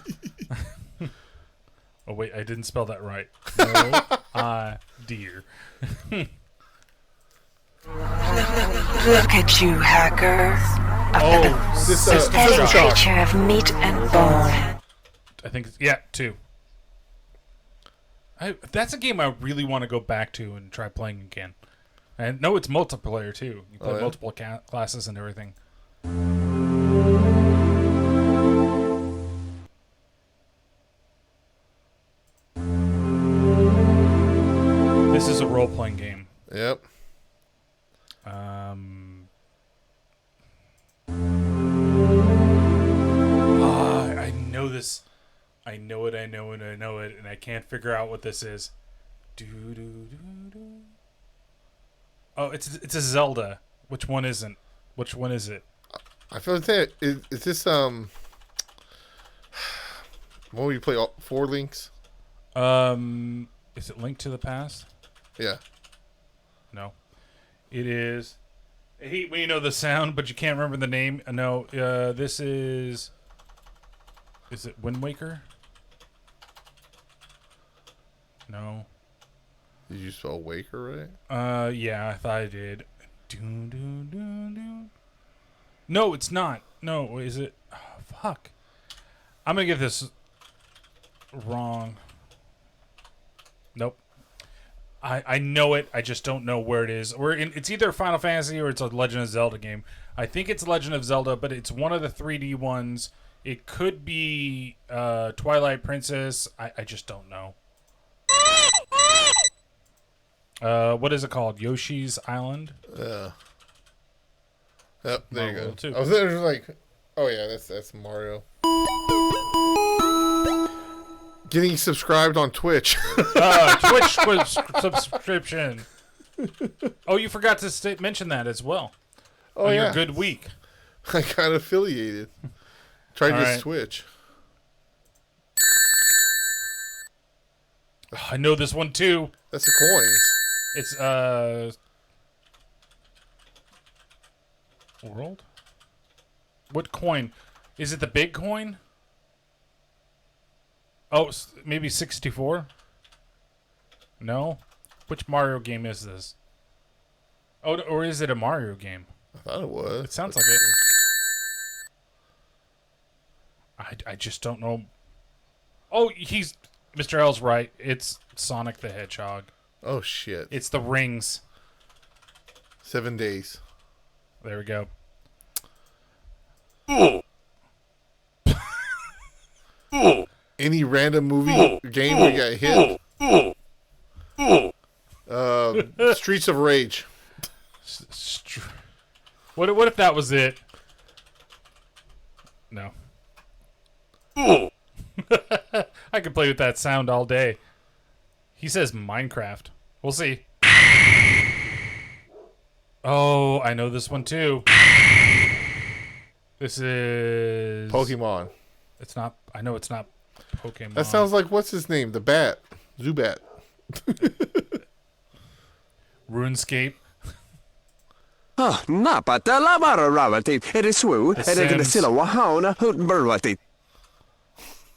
Oh wait, I didn't spell that right. No idea. Look at you, hacker. Oh, System A Shock. picture of meat and bone. I think it's, 2. That's a game I really want to go back to and try playing again. I know it's multiplayer too. You play multiple classes and everything. This is a role-playing game. Yep. I know this. I know it, and I can't figure out what this is. Oh, it's a Zelda. Which one isn't? Which one is it? I feel like is this when you play all 4 links? Is it Link to the Past? Yeah. No. It is. I hate when you know the sound, but you can't remember the name. No, this is... Is it Wind Waker? No. Did you spell Waker right? Yeah, I thought I did. No, it's not. No, is it? Oh, fuck. I'm gonna get this wrong. Nope. I know it. I just don't know where it is. It's either Final Fantasy or it's a Legend of Zelda game. I think it's Legend of Zelda, but it's one of the 3D ones. It could be Twilight Princess. I just don't know. What is it called? Yoshi's Island? Yeah. Yep, there Mario you go. too. I was there like, oh yeah, that's Mario. Getting subscribed on Twitch. Twitch subscription. Oh, you forgot to mention that as well. Oh on yeah. your good week. I got affiliated. Tried All to right. switch. I know this one too. That's the coins. It's World? What coin? Is it the big coin? Oh, maybe 64? No? Which Mario game is this? Oh, or is it a Mario game? I thought it was. It sounds like it. I just don't know. Oh, Mr. L's right. It's Sonic the Hedgehog. Oh shit. It's the rings. 7 days. There we go. Any random movie game we got hit. Streets of Rage. What if that was it? No. I could play with that sound all day. He says Minecraft. We'll see. Oh, I know this one too. This is Pokemon. It's not. I know it's not Pokemon. That sounds like what's his name? The bat, Zubat. RuneScape.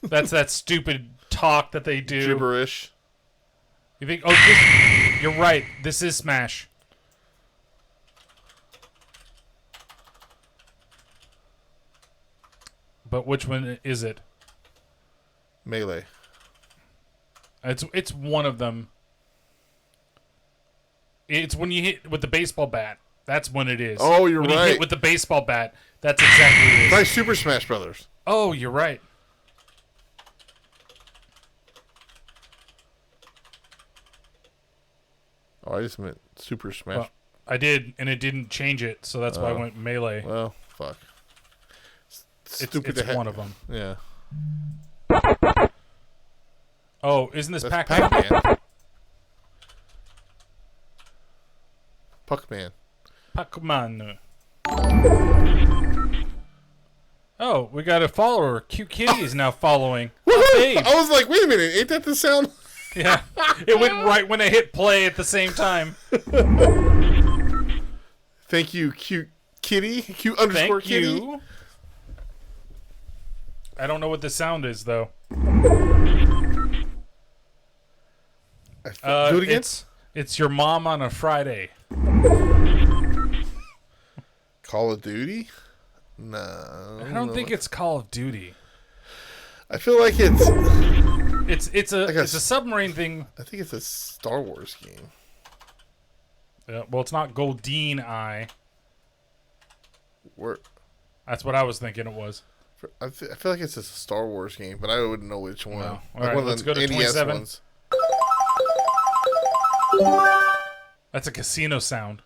That's that stupid talk that they do. Gibberish. You think? Oh, you're right. This is Smash. But which one is it? Melee. It's one of them. It's when you hit with the baseball bat. That's when it is. Oh, you're when right. You hit with the baseball bat. That's exactly what it is. Like Super Smash Brothers. Oh, you're right. Oh, I just meant Super Smash. Well, I did, and it didn't change it, so that's why I went Melee. Well, fuck. It's one of them. Yeah. Oh, isn't this That's Pac-Man? Pac-Man. Puckman. Pac-Man. Oh, we got a follower. Cute Kitty is now following. Babe. I was like, wait a minute, ain't that the sound? Yeah, it went right when I hit play at the same time. Thank you, Cute Kitty. Cute underscore Thank Kitty. you. I don't know what the sound is, though. Do it again? It's your mom on a Friday. Call of Duty? No. I don't think it's Call of Duty. I feel like it's... It's a submarine thing. I think it's a Star Wars game. Well, it's not Goldeen Eye. That's what I was thinking it was. I feel like it's a Star Wars game, but I wouldn't know which one. No. Like Alright, one of let's the go to NES 27. ones. That's a casino sound.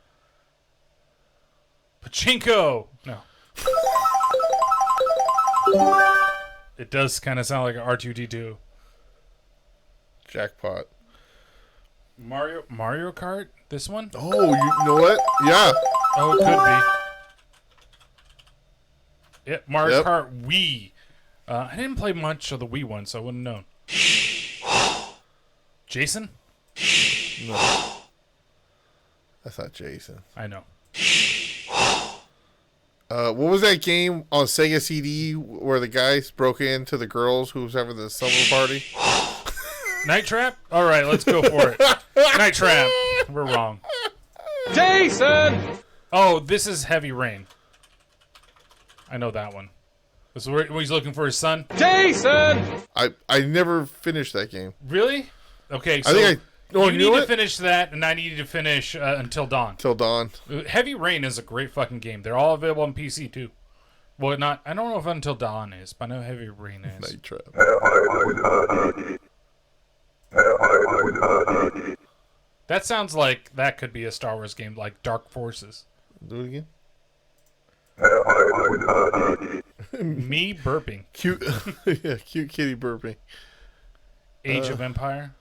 Pachinko! No. It does kind of sound like an R2-D2. Jackpot. Mario Kart? This one? Oh, you know what? Yeah. Oh, it could be. Yeah, Mario Yep. Kart Wii. I didn't play much of the Wii one, so I wouldn't know. Jason? No. That's not Jason. I know. What was that game on Sega CD where the guys broke into the girls who was having the summer party? Night Trap? All right, let's go for it. Night Trap. We're wrong. Jason! Oh, this is Heavy Rain. I know that one. This is where he's looking for his son. Jason! I never finished that game. Really? Okay, so I think you need to it? finish that, and I need to finish Until Dawn. Till Dawn. Heavy Rain is a great fucking game. They're all available on PC too. Well, not. I don't know if Until Dawn is, but I know Heavy Rain is. Night Trap. That sounds like that could be a Star Wars game, like Dark Forces. Do it again. Me burping. Cute, yeah, cute kitty burping. Age of Empire.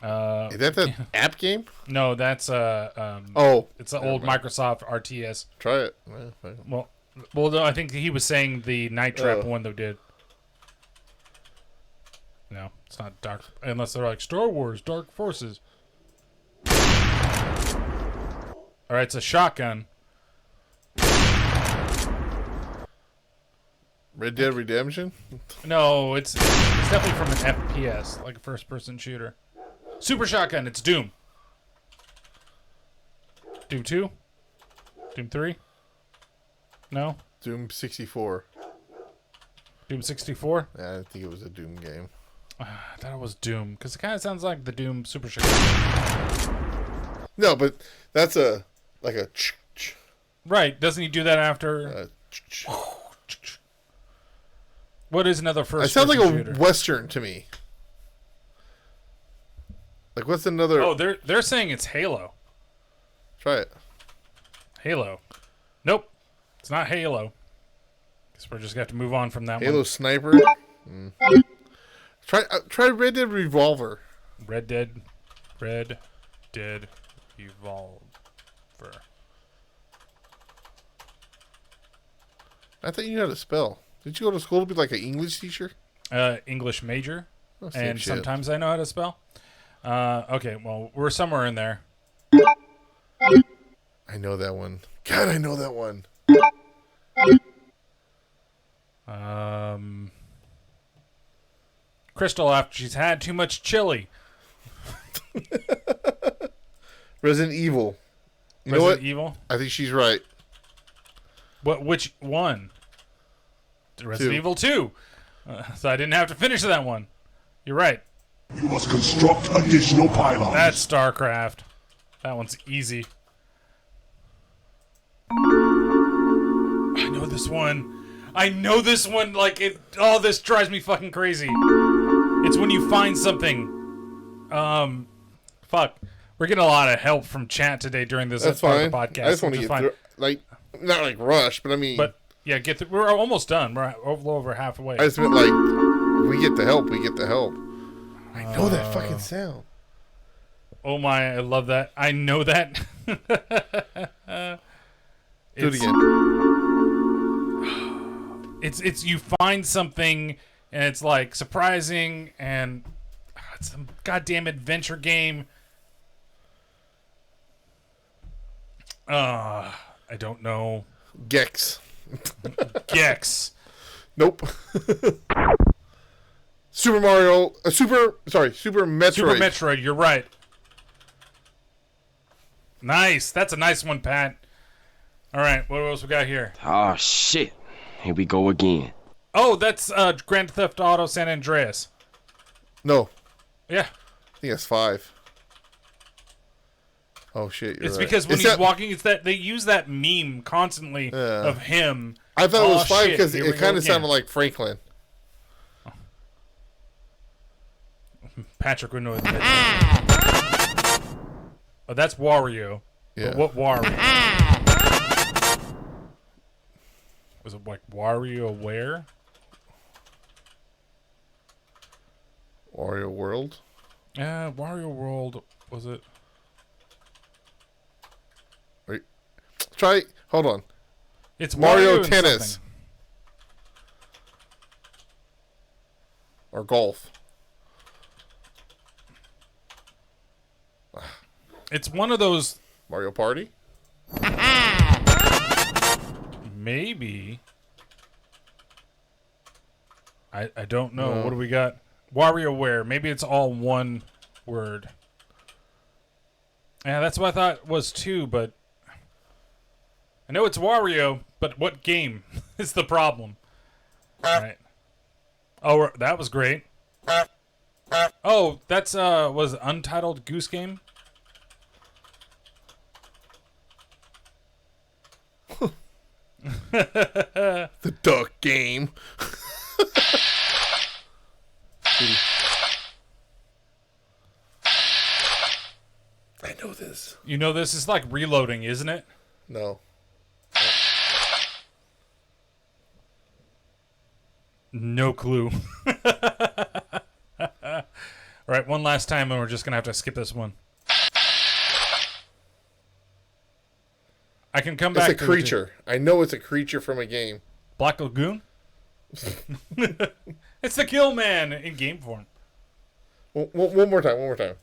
Is that the app game? No, that's Oh, it's an old Microsoft RTS. try it. Yeah, fuck it. Well, no, I think he was saying the Night Trap one that did. No, it's not Dark, unless they're like Star Wars Dark Forces. All right, it's a shotgun. Red Dead Redemption. No, it's definitely from an FPS, like a first-person shooter. Super Shotgun. It's Doom. Doom 2? Doom 3? No? Doom 64. Doom 64? Yeah, I didn't think it was a Doom game. I thought it was Doom, because it kind of sounds like the Doom Super Shotgun. No, but that's a like a. Right, doesn't he do that after? What is another It first-person sounds like shooter? a Western to me. Like, what's another? Oh, they're saying it's Halo. Try it. Halo. Nope. It's not Halo. Guess we're just going to have to move on from that Halo one. Sniper. Try Red Dead Revolver. Red Dead Revolver. I thought you knew how to spell. Did you go to school to be like an English teacher? English major. Oh, same And shit. sometimes I know how to spell. Okay, well, we're somewhere in there. I know that one. God, I know that one. Crystal, after she's had too much chili. Resident Evil. You know Resident what? Evil? I think she's right. Which one? Resident 2. Evil 2. So I didn't have to finish that one. You're right. You must construct additional pylons. That's StarCraft. That one's easy. I know this one. Like, it. Oh, this drives me fucking crazy. It's when you find something. Fuck. We're getting a lot of help from chat today during this That's part fine. of the podcast. I just want to which is get fine. through. Like, not like rush, but I mean. But yeah, get through. We're almost done. We're a little over halfway. I just meant like, we get the help. We get the help. I know that fucking sound. Oh my! I love that. I know that. Do it again. It's you find something and it's like surprising and it's some goddamn adventure game. I don't know. Gex. Gex. Nope. Super Metroid. Super Metroid, you're right. Nice. That's a nice one, Pat. All right, what else we got here? Oh, shit. Here we go again. Oh, that's Grand Theft Auto San Andreas. No. Yeah. I think that's 5. Oh shit! You're It's right. because when he's walking, it's that they use that meme constantly of him. I thought it was 5 shit, because here it we kind go of sounded again. like Franklin. Patrick would know that. Oh, that's Wario. Yeah. But what Wario? Was it like WarioWare? Wario World. Yeah, Wario World. Was it? Wait. Try. Hold on. It's Mario and Tennis. something. Or golf. It's one of those. Mario Party. Maybe. I don't know. What do we got? WarioWare. Maybe it's all one word. Yeah, that's what I thought was 2, but I know it's Wario, but what game is the problem? All right. Oh, that was great. Oh, that's was it Untitled Goose Game? The duck game. I know this. You know this is like reloading, isn't it? No. No clue. All right, one last time, and we're just gonna have to skip this one. I can come back. It's a creature. I know it's a creature from a game. Black Lagoon. It's the Kill Man in game form. One more time. One more time.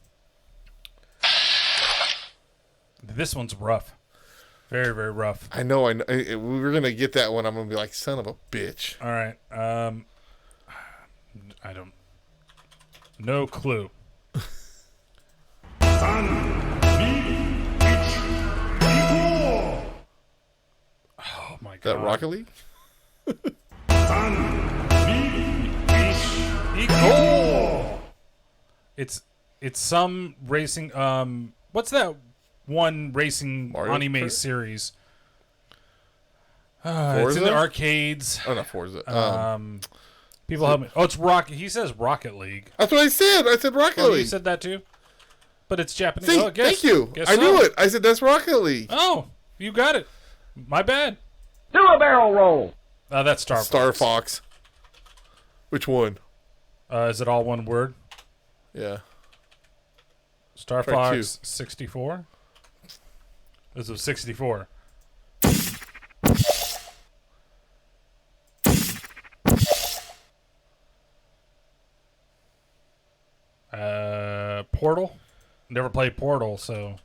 This one's rough. Very, very rough. I know. We were gonna get that one. I'm gonna be like, son of a bitch. All right. I don't. No clue. Oh my god. That Rocket League? It's some racing. What's that one racing Mario anime Kart? series? It's in the arcades. Oh, not Forza. People help me. Oh, it's Rocket. He says Rocket League. That's what I said. I said Rocket Oh, League. you said that too? but it's Japanese. See, Oh, thank you. Guess I knew so. it. I said that's Rocket League. Oh, you got it. My bad. Do a barrel roll. That's Star Fox. Star Fox. Which one? Is it all one word? Yeah. Star Try Fox 64? This was 64. Portal? Never played Portal, so...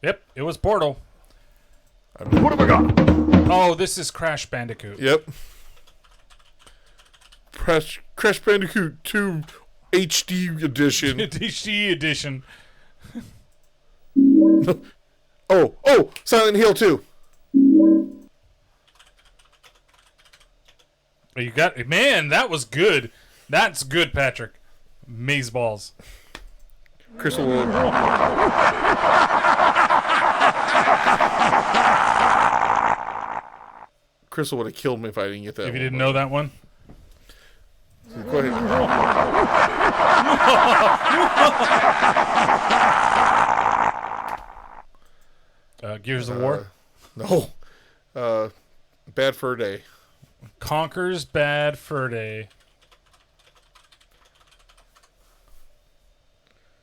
Yep, it was Portal. What have I got? Oh, this is Crash Bandicoot. Yep. Crash Bandicoot 2 HD edition. HD edition. Oh, Silent Hill 2. Oh, you got... Man, that was good. That's good, Patrick. Maze balls. Crystal World. Crystal would have killed me if I didn't get that. If you didn't know that one. Go ahead. Gears of War. No. Bad Fur Day. Conker's Bad Fur Day.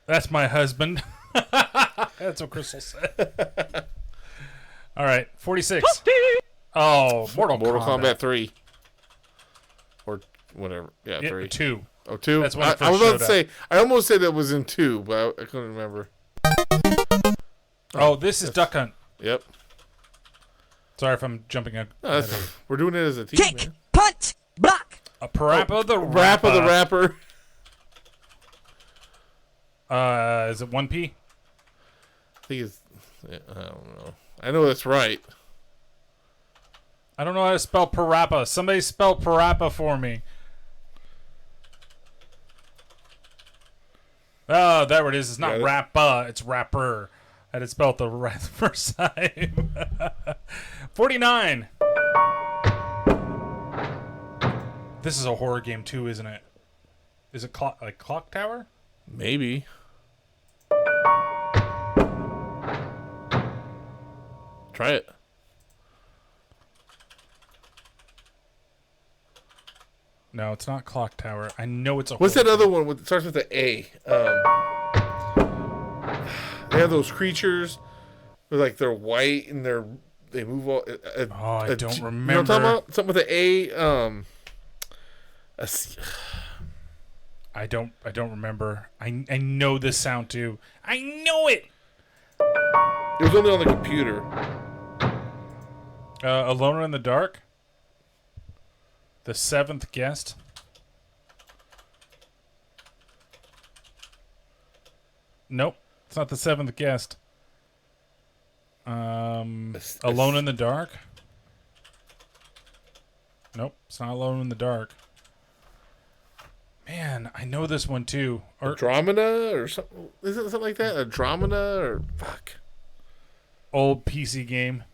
That's my husband. That's what Crystal said. All right, 46. Oh, Mortal Kombat 3. Or whatever. Yeah, 3. 2. Oh, 2? That's when it I was first about to say, I almost said it was in 2, but I couldn't remember. Oh, this is Duck Hunt. Yep. Sorry if I'm jumping in. We're doing it as a team, man. Punch! Block! A Parappa the Rappa the Rapper. Is it 1P? I think it's... I don't know. I know that's right. I don't know how to spell Parappa. Somebody spell Parappa for me. Oh, there it is. It's not Rappa. It's Rapper. I had to spell it the right first time. 49. This is a horror game too, isn't it? Is it like Clock Tower? Maybe. Try it. No, it's not Clock Tower. I know it's a What's horror that other game. one? With, it starts with an A. They have those creatures. They're like they're white and they move all. I don't remember. You know what I'm talking about? Something with an A. I don't remember. I know this sound too. I know it. It was only on the computer. Alone in the Dark. The Seventh Guest. Nope, it's not the Seventh Guest. Alone in the Dark. Nope, it's not Alone in the Dark. Man, I know this one too. Or Andromeda or something? Is it something like that? Andromeda or fuck? Old PC game.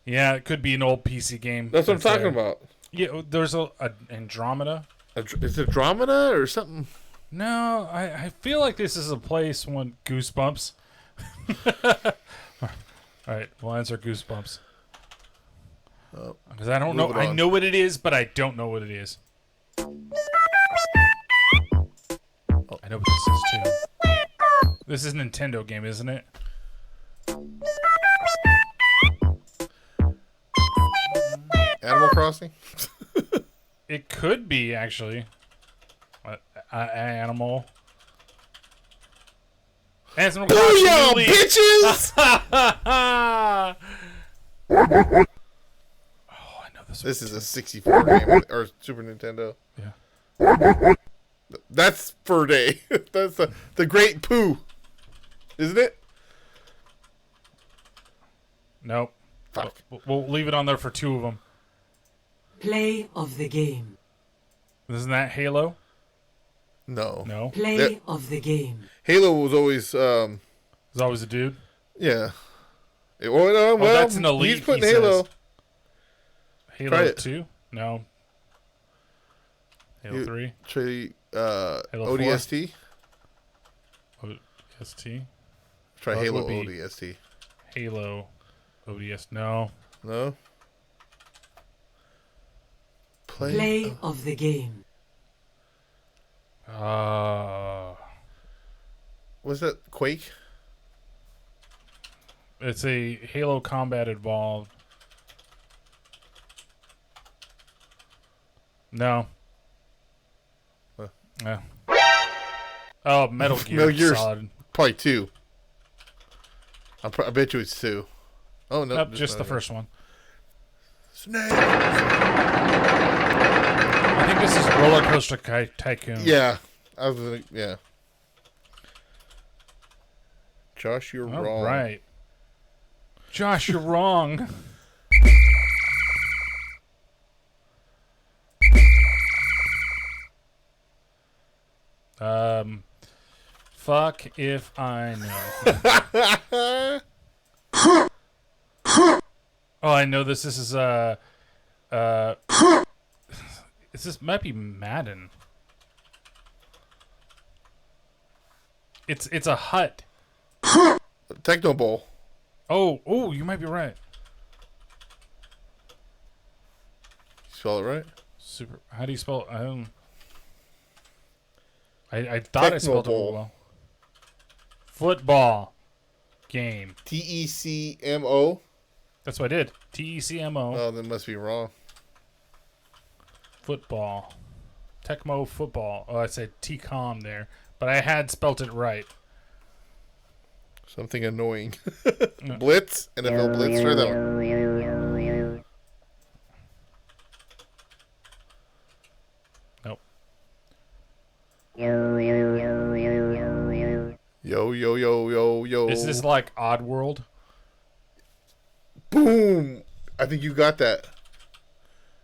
Yeah, it could be an old PC game. That's what I'm talking about. Yeah, there's a Andromeda. Is it Andromeda or something? No, I feel like this is a place when Goosebumps. All right, we'll answer Goosebumps. Because I don't know. I know what it is, but I don't know what it is. I know what this is too. This is a Nintendo game, isn't it? Animal Crossing? It could be, actually. Animal. Animal Crossing. Booyah, bitches! Oh, I know this. This is a 64 game or Super Nintendo. Yeah. That's Fur Day. That's the Great Pooh, isn't it? Nope. Fuck. We'll leave it on there for 2 of them. Play of the game. Isn't that Halo? No. No. Play of the game. Halo was always. There's always a dude. Yeah. Well, that's an Elite. He's putting he Halo. says. Halo 2? No. Halo 3? Halo Halo 4? ODST. Oh, ST. Try Oh, it Halo would be ODST. Halo ODS. No. No? Play of the game. Was that Quake? It's a Halo Combat Evolved. No. Huh. No. Oh, Metal Gear. Metal Gear Solid. Probably 2. I bet you it's 2. Oh, no. Nope, just the first one. Snake! I think this is Roller Coaster Tycoon. Yeah. I was gonna, yeah. Josh, you're All wrong. right. Josh, you're wrong. Fuck if I know. Oh, I know this. This is this might be Madden. It's a hut. Techno Bowl. Oh, you might be right. Spell it right? Super. How do you spell? I thought I spelled it Technobowl. well. Football game. TECMO. That's what I did. TECMO. Oh, that must be wrong. Football. Tecmo football. Oh, I said TCOM there, but I had spelt it right. Something annoying. Blitz. NFL Blitz. Try that one. Nope. Yo, yo, yo, yo, yo. Is this like Oddworld? Boom. I think you got that.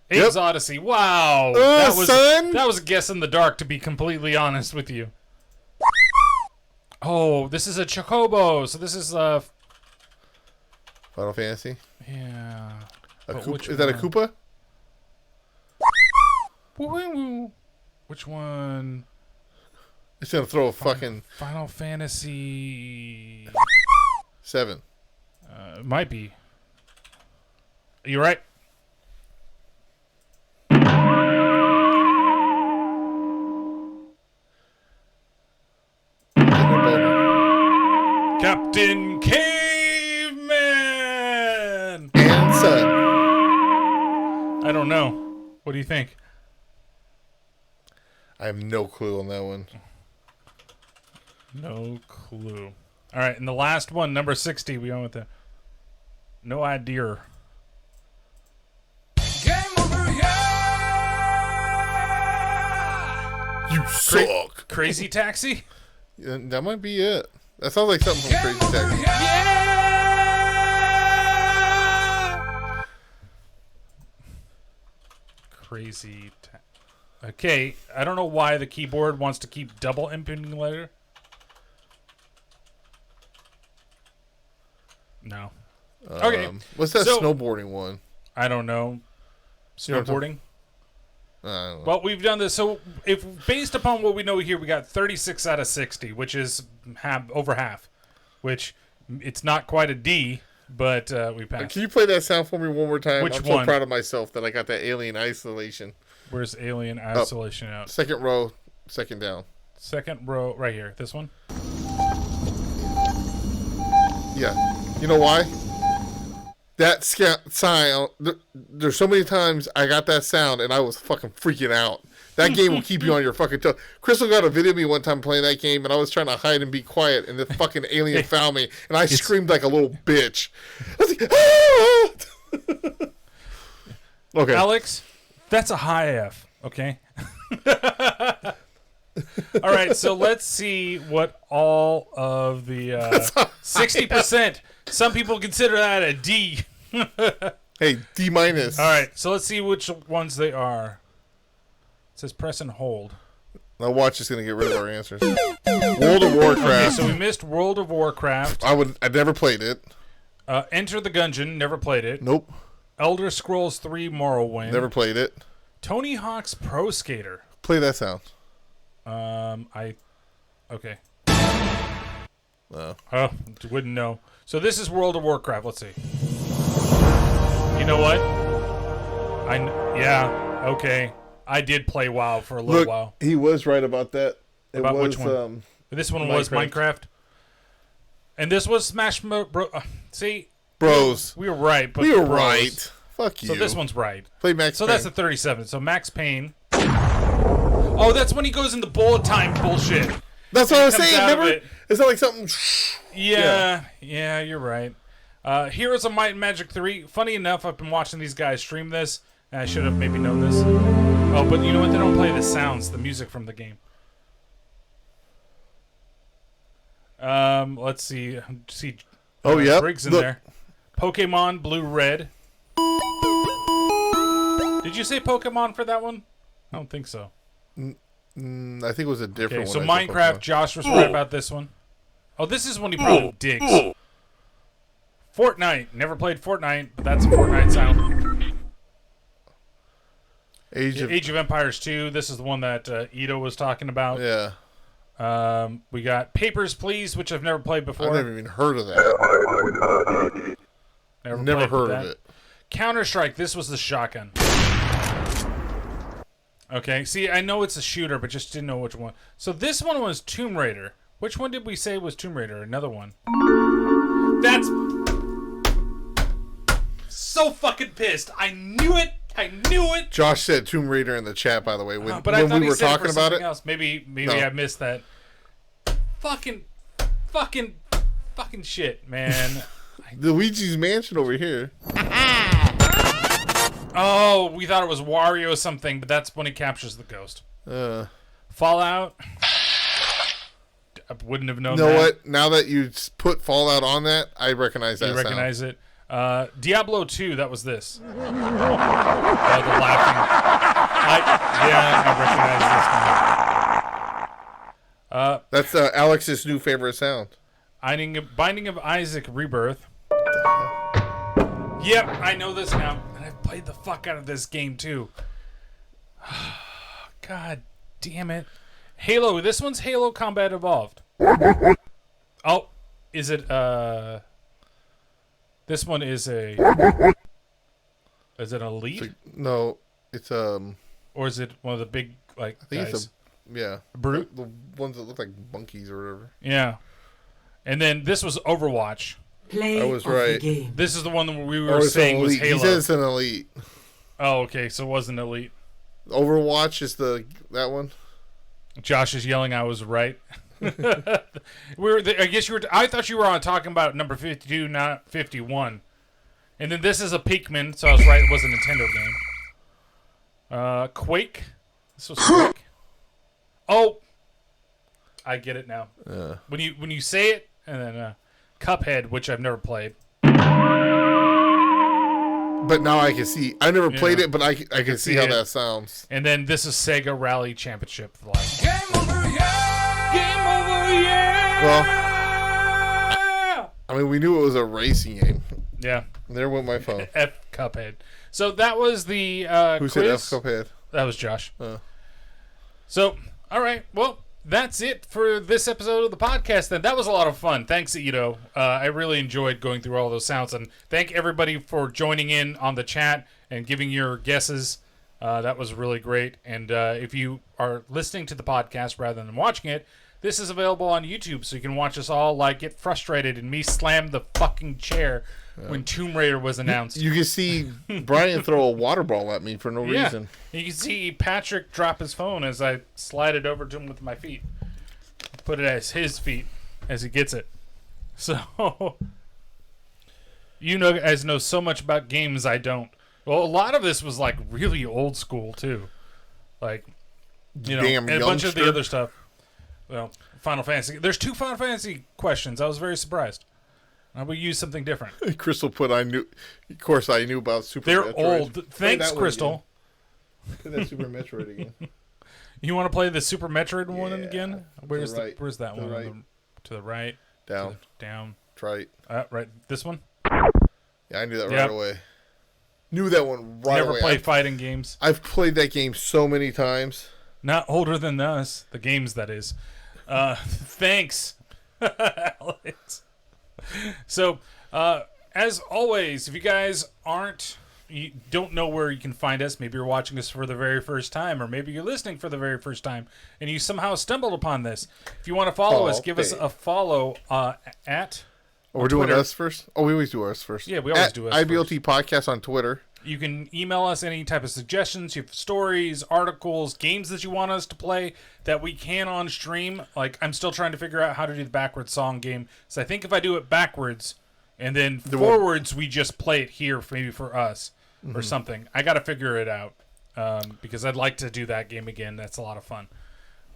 Abe's Odyssey. Wow. Son. That was a guess in the dark, to be completely honest with you. Oh, this is a Chocobo. So this is Final Fantasy. yeah. Is that a Koopa? Woo-woo-woo. Which one? It's gonna throw a fucking Final Fantasy 7. might be. You're right. Captain Caveman. And Son. I don't know. What do you think? I have no clue on that one. No clue. All right, and the last one, number 60, we went with the no idea. Game over, yeah! You suck. Crazy Taxi? Yeah, that might be it. That sounds like something from Crazy Taxi. Yeah! Crazy Okay, I don't know why the keyboard wants to keep double inputting letter. No. Okay. What's that so- snowboarding one? I don't know. Snowboarding? I don't know. Well, we've done this. So, if based upon what we know here, we got 36 out of 60, which is over half. Which, it's not quite a D, but we passed. Can you play that sound for me one more time? Which I'm so one? proud of myself that I got that alien isolation. Where's Alien Isolation out? Second row, second down. Second row, right here. This one? Yeah. You know why? That sound, there's so many times I got that sound and I was fucking freaking out. That game will keep you on your fucking toes. Crystal got a video of me one time playing that game and I was trying to hide and be quiet and the fucking alien found me and I screamed like a little bitch. I was like, ah! Okay. Alex, that's a high F, okay? All right, so let's see what all of the 60%. Some people consider that a D. Hey, D minus. All right, so let's see which ones they are. It says press and hold. Now watch is gonna get rid of our answers. World of Warcraft. Okay, so we missed World of Warcraft. I never played it. Enter the Gungeon, never played it. Nope. Elder Scrolls 3 Morrowind. Never played it. Tony Hawk's Pro Skater. Play that sound. Okay. Oh, wouldn't know. So this is World of Warcraft. Let's see. You know what? Yeah, okay. I did play WoW for a little while. He was right about that. About which one? This one was Minecraft. And this was Smash Bros. See? Bros. We were right. But we were bros. right. Fuck you. So this one's right. Play Max Payne. So that's the 37. So Max Payne. Oh, that's when he goes into bullet time bullshit. That's what I was saying. Remember? Is that like something? Yeah, you're right. Heroes of Might and Magic 3. Funny enough, I've been watching these guys stream this, and I should have maybe known this. Oh, but you know what? They don't play the sounds, the music from the game. Let's see. Oh, yeah. Briggs in there. Pokemon Blue Red. Did you say Pokemon for that one? I don't think so. I think it was a different one. So Minecraft, Josh was right about this one. Oh, this is one he probably digs. Fortnite. Never played Fortnite, but that's a Fortnite sound. Age of Empires 2. This is the one that Ito was talking about. Yeah. We got Papers, Please, which I've never played before. I've never even heard of that. Never heard of it. Counter-Strike. This was the shotgun. Okay. See, I know it's a shooter, but just didn't know which one. So this one was Tomb Raider. Which one did we say was Tomb Raider? Another one. That's so fucking pissed. I knew it. Josh said Tomb Raider in the chat, by the way, when I thought we were talking about it. Else. Maybe no. I missed that. Fucking shit, man. Luigi's Mansion over here. Oh, we thought it was Wario or something, but that's when he captures the ghost. Fallout. I wouldn't have known that. You know what? Now that you put Fallout on that, I recognize that sound. You recognize it? Diablo 2, that was this. The laughing. I recognize this one. That's Alex's new favorite sound. Binding of Isaac Rebirth. Yep, I know this now. And I've played the fuck out of this game, too. God damn it. Halo. This one's Halo Combat Evolved. Oh, is it, this one is a... Is it Elite? No, it's, Or is it one of the big, like, I think guys? it's a Brute? The ones that look like monkeys or whatever. Yeah. And then this was Overwatch. Play I was right. The game. This is the one that we were saying was Halo. He says it's an Elite. Oh, okay, so it wasn't Elite. Overwatch is that one? Josh is yelling I was right. I guess you were. I thought you were on talking about number 52, not 51. And then this is a Pikmin, so I was right. It was a Nintendo game. Quake. This was Quake. Oh, I get it now. When you say it, and then Cuphead, which I've never played. But now I can see. I never played it, but I can see how that sounds. And then this is Sega Rally Championship. Game over, yeah! Game over, yeah! Well, I mean, we knew it was a racing game. Yeah. There went my phone. F Cuphead. So that was the Who quiz. said F Cuphead? That was Josh. So, all right. Well, that's it for this episode of the podcast then. That was a lot of fun. Thanks, Ito. I really enjoyed going through all those sounds. And thank everybody for joining in on the chat and giving your guesses. That was really great. And if you are listening to the podcast rather than watching it, this is available on YouTube, so you can watch us all like get frustrated and me slam the fucking chair when Tomb Raider was announced. You can see Brian throw a water ball at me for no reason. You can see Patrick drop his phone as I slide it over to him with my feet. Put it as his feet as he gets it. So, you guys know so much about games I don't. Well, a lot of this was like really old school too. Like, you know, Damn and a bunch of the youngster. other stuff. Well, Final Fantasy. There's 2 Final Fantasy questions. I was very surprised. I will use something different. Crystal put, I knew. Of course, I knew about Super They're Metroid. old. Thanks, Crystal. Play that Super Metroid again. You want to play the Super Metroid one again? Where's right. Where's that one? Right. To the right. Down. Down. Right. Right. This one. Yeah, I knew that right away. Knew that one right away. Never played fighting games. I've played that game so many times. Not older than us. The games, that is. Thanks. Alex. So, as always, if you guys you don't know where you can find us, maybe you're watching us for the very first time, or maybe you're listening for the very first time, and you somehow stumbled upon this. If you want to follow us, give us a follow at... We're doing us first? Oh, we always do ours first. Yeah, we always do us IBLT Podcast on Twitter. You can email us any type of suggestions. You have stories, articles, games that you want us to play that we can on stream. Like, I'm still trying to figure out how to do the backwards song game. So I think if I do it backwards and then forwards, we just play it here maybe for us or something. I got to figure it out because I'd like to do that game again. That's a lot of fun.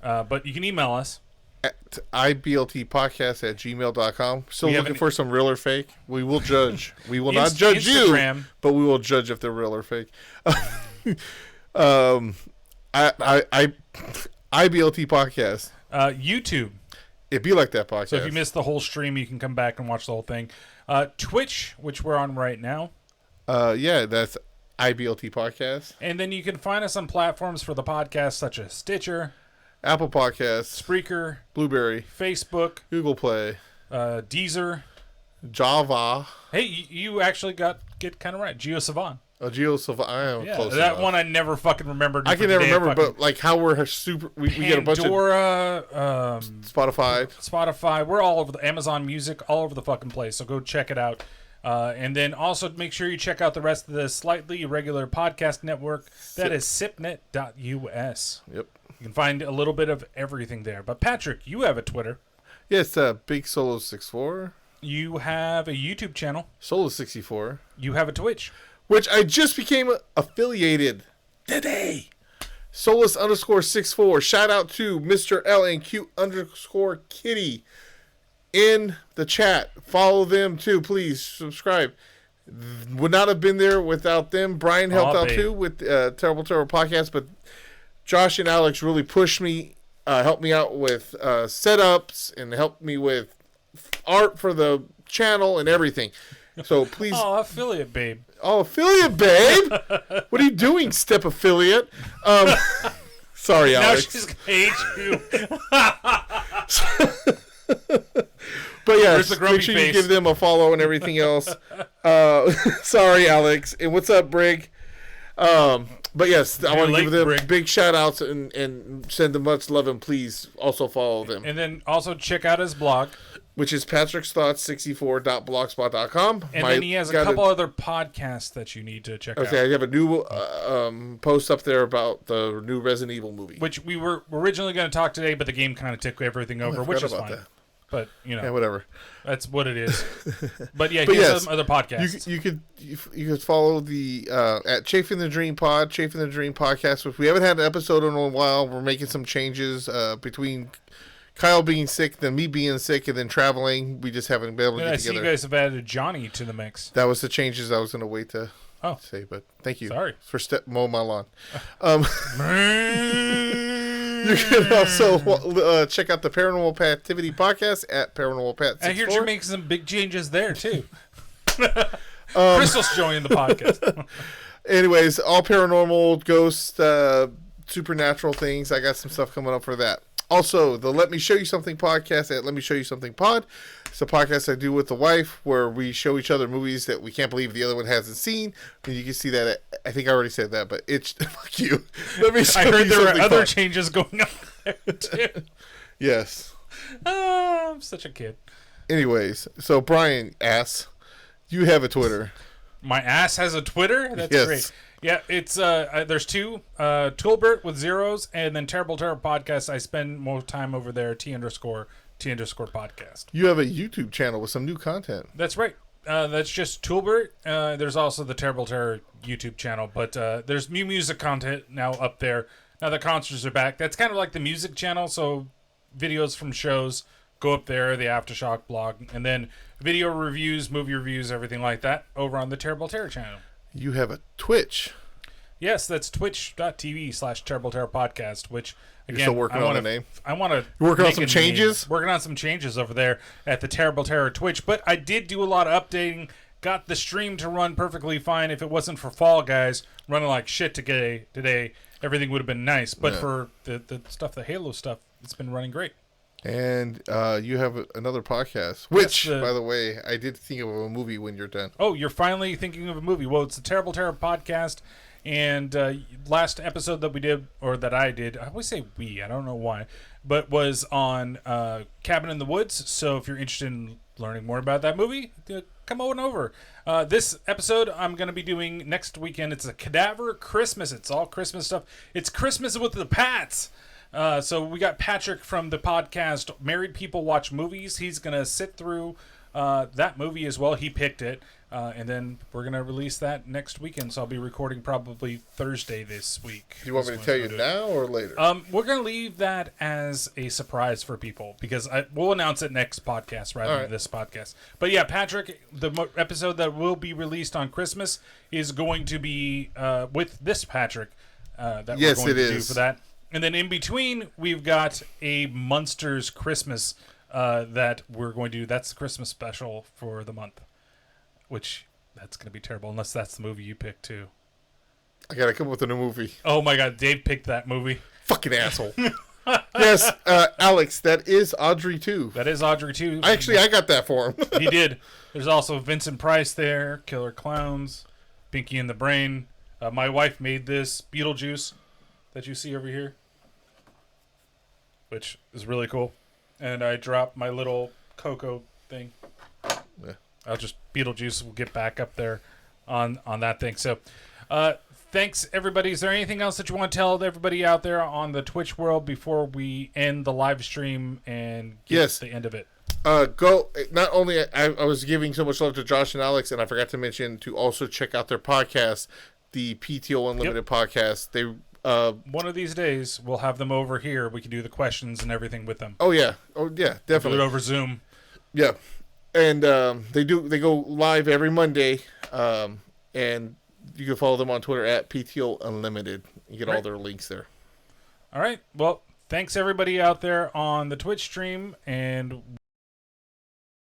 But you can email us. At ibltpodcast@gmail.com. Still looking for some real or fake. We will judge. We will not judge Instagram. you, but we will judge if they're real or fake. IBLT Podcast. YouTube. It'd be like that podcast. So if you missed the whole stream, you can come back and watch the whole thing. Twitch, which we're on right now. Yeah, that's IBLT Podcast. And then you can find us on platforms for the podcast such as Stitcher, Apple Podcasts, Spreaker, Blueberry, Facebook, Google Play, Deezer, Java. Hey, you actually get kind of right. GeoSavan. GeoSavan. I am close that enough. one I never fucking remembered. I can never remember, but like how we're super. We get a bunch of Spotify. We're all over the Amazon Music, all over the fucking place. So go check it out. And then also make sure you check out the rest of the slightly irregular podcast network. That is sipnet.us. Yep. You can find a little bit of everything there. But Patrick, you have a Twitter. Yes, Big Solo 64. You have a YouTube channel. Solo 64. You have a Twitch. Which I just became affiliated today. Solus_64. Shout out to Mr. LNQ_Kitty in the chat. Follow them too, please. Subscribe. Would not have been there without them. Brian helped out too with Terrible Podcast, but Josh and Alex really pushed me, helped me out with setups, and helped me with art for the channel and everything. So please. Oh, affiliate babe. Oh, affiliate babe. What are you doing, step affiliate? Sorry, Alex. Now she's gonna hate you. But yeah, make sure you give them a follow and everything else. Sorry, Alex. And what's up, Brig? But yes, I want to give them big shout outs and send them much love, and please also follow them. And then also check out his blog, which is patricksthoughts64.blogspot.com. And then he has a couple other podcasts that you need to check out. Okay, I have a new post up there about the new Resident Evil movie. Which we were originally going to talk today, but the game kind of took everything over, which is fine. That. But, yeah, whatever. That's what it is. But yeah, he has some other podcasts. You could follow the at Chafing the Dream Pod, Chafing the Dream Podcast, which we haven't had an episode in a while. We're making some changes between Kyle being sick, then me being sick, and then traveling. We just haven't been able to get together. I see you guys have added Johnny to the mix. That was the changes I was going to wait to say, but thank you. Sorry. For mowing my lawn. You can also check out the Paranormal Pativity podcast at Paranormal Pat 64. I heard you're making some big changes there, too. Crystal's joining the podcast. Anyways, all paranormal, ghost, supernatural things. I got some stuff coming up for that. Also, the Let Me Show You Something podcast at Let Me Show You Something Pod. It's a podcast I do with the wife where we show each other movies that we can't believe the other one hasn't seen. And you can see that. I think I already said that, but it's fuck you. Let me show I heard you there were something other fun. changes going on there too. Yes. I'm such a kid. Anyways, so Brian asks, you have a Twitter. My ass has a Twitter? That's great. Yeah, it's there's two, toolbert with zeros, and then Terrible Podcast. I spend more time over there, T_podcast. You have a YouTube channel with some new content. That's right. That's just toolbert. There's also the Terrible Terror YouTube channel, but there's new music content now up there. Now the concerts are back. That's kind of like the music channel, so videos from shows go up there, the Aftershock blog, and then video reviews, movie reviews, everything like that over on the Terrible Terror channel. You have a Twitch. Yes, that's twitch.tv/Terrible Terror Podcast, which, again, you're still working on the name? I want to... Working on some changes? Working on some changes over there at the Terrible Terror Twitch, but I did do a lot of updating, got the stream to run perfectly fine. If it wasn't for Fall Guys running like shit today, everything would have been nice. But for the stuff, the Halo stuff, it's been running great. And you have another podcast, which, Yes, by the way, I did think of a movie when you're done. Oh, you're finally thinking of a movie. Well, it's the Terrible Terror podcast. And last episode that we did, or that I did, I always say we, I don't know why, but was on Cabin in the Woods. So if you're interested in learning more about that movie, come on over. This episode I'm going to be doing next weekend. It's a Cadaver Christmas. It's all Christmas stuff. It's Christmas with the Pats. So we got Patrick from the podcast Married People Watch Movies. He's going to sit through that movie as well. He picked it. And then we're going to release that next weekend. So I'll be recording probably Thursday this week. Do you want me to tell you now or later? We're going to leave that as a surprise for people because we'll announce it next podcast rather than this podcast. But yeah, Patrick, the episode that will be released on Christmas is going to be with this Patrick that we're going to do for that. And then in between, we've got a Munsters Christmas that we're going to do. That's the Christmas special for the month. Which, that's going to be terrible, unless that's the movie you picked, too. I got to come up with a new movie. Oh, my God. Dave picked that movie. Fucking asshole. Yes, Alex, that is Audrey, too. That is Audrey, too. Actually, I got that for him. He did. There's also Vincent Price there, Killer Clowns, Pinky and the Brain. My wife made this Beetlejuice that you see over here, which is really cool. And I dropped my little Coco thing. Yeah. I'll just Beetlejuice will get back up there on that thing. So, thanks everybody. Is there anything else that you want to tell everybody out there on the Twitch world before we end the live stream and get to the end of it? Go. Not only I was giving so much love to Josh and Alex, and I forgot to mention to also check out their podcast, the PTO Unlimited podcast. They one of these days we'll have them over here. We can do the questions and everything with them. Oh yeah, definitely. Do it over Zoom. Yeah. And they go live every Monday, and you can follow them on Twitter at PTO Unlimited. You get all their links there. All right. Well, thanks everybody out there on the Twitch stream, and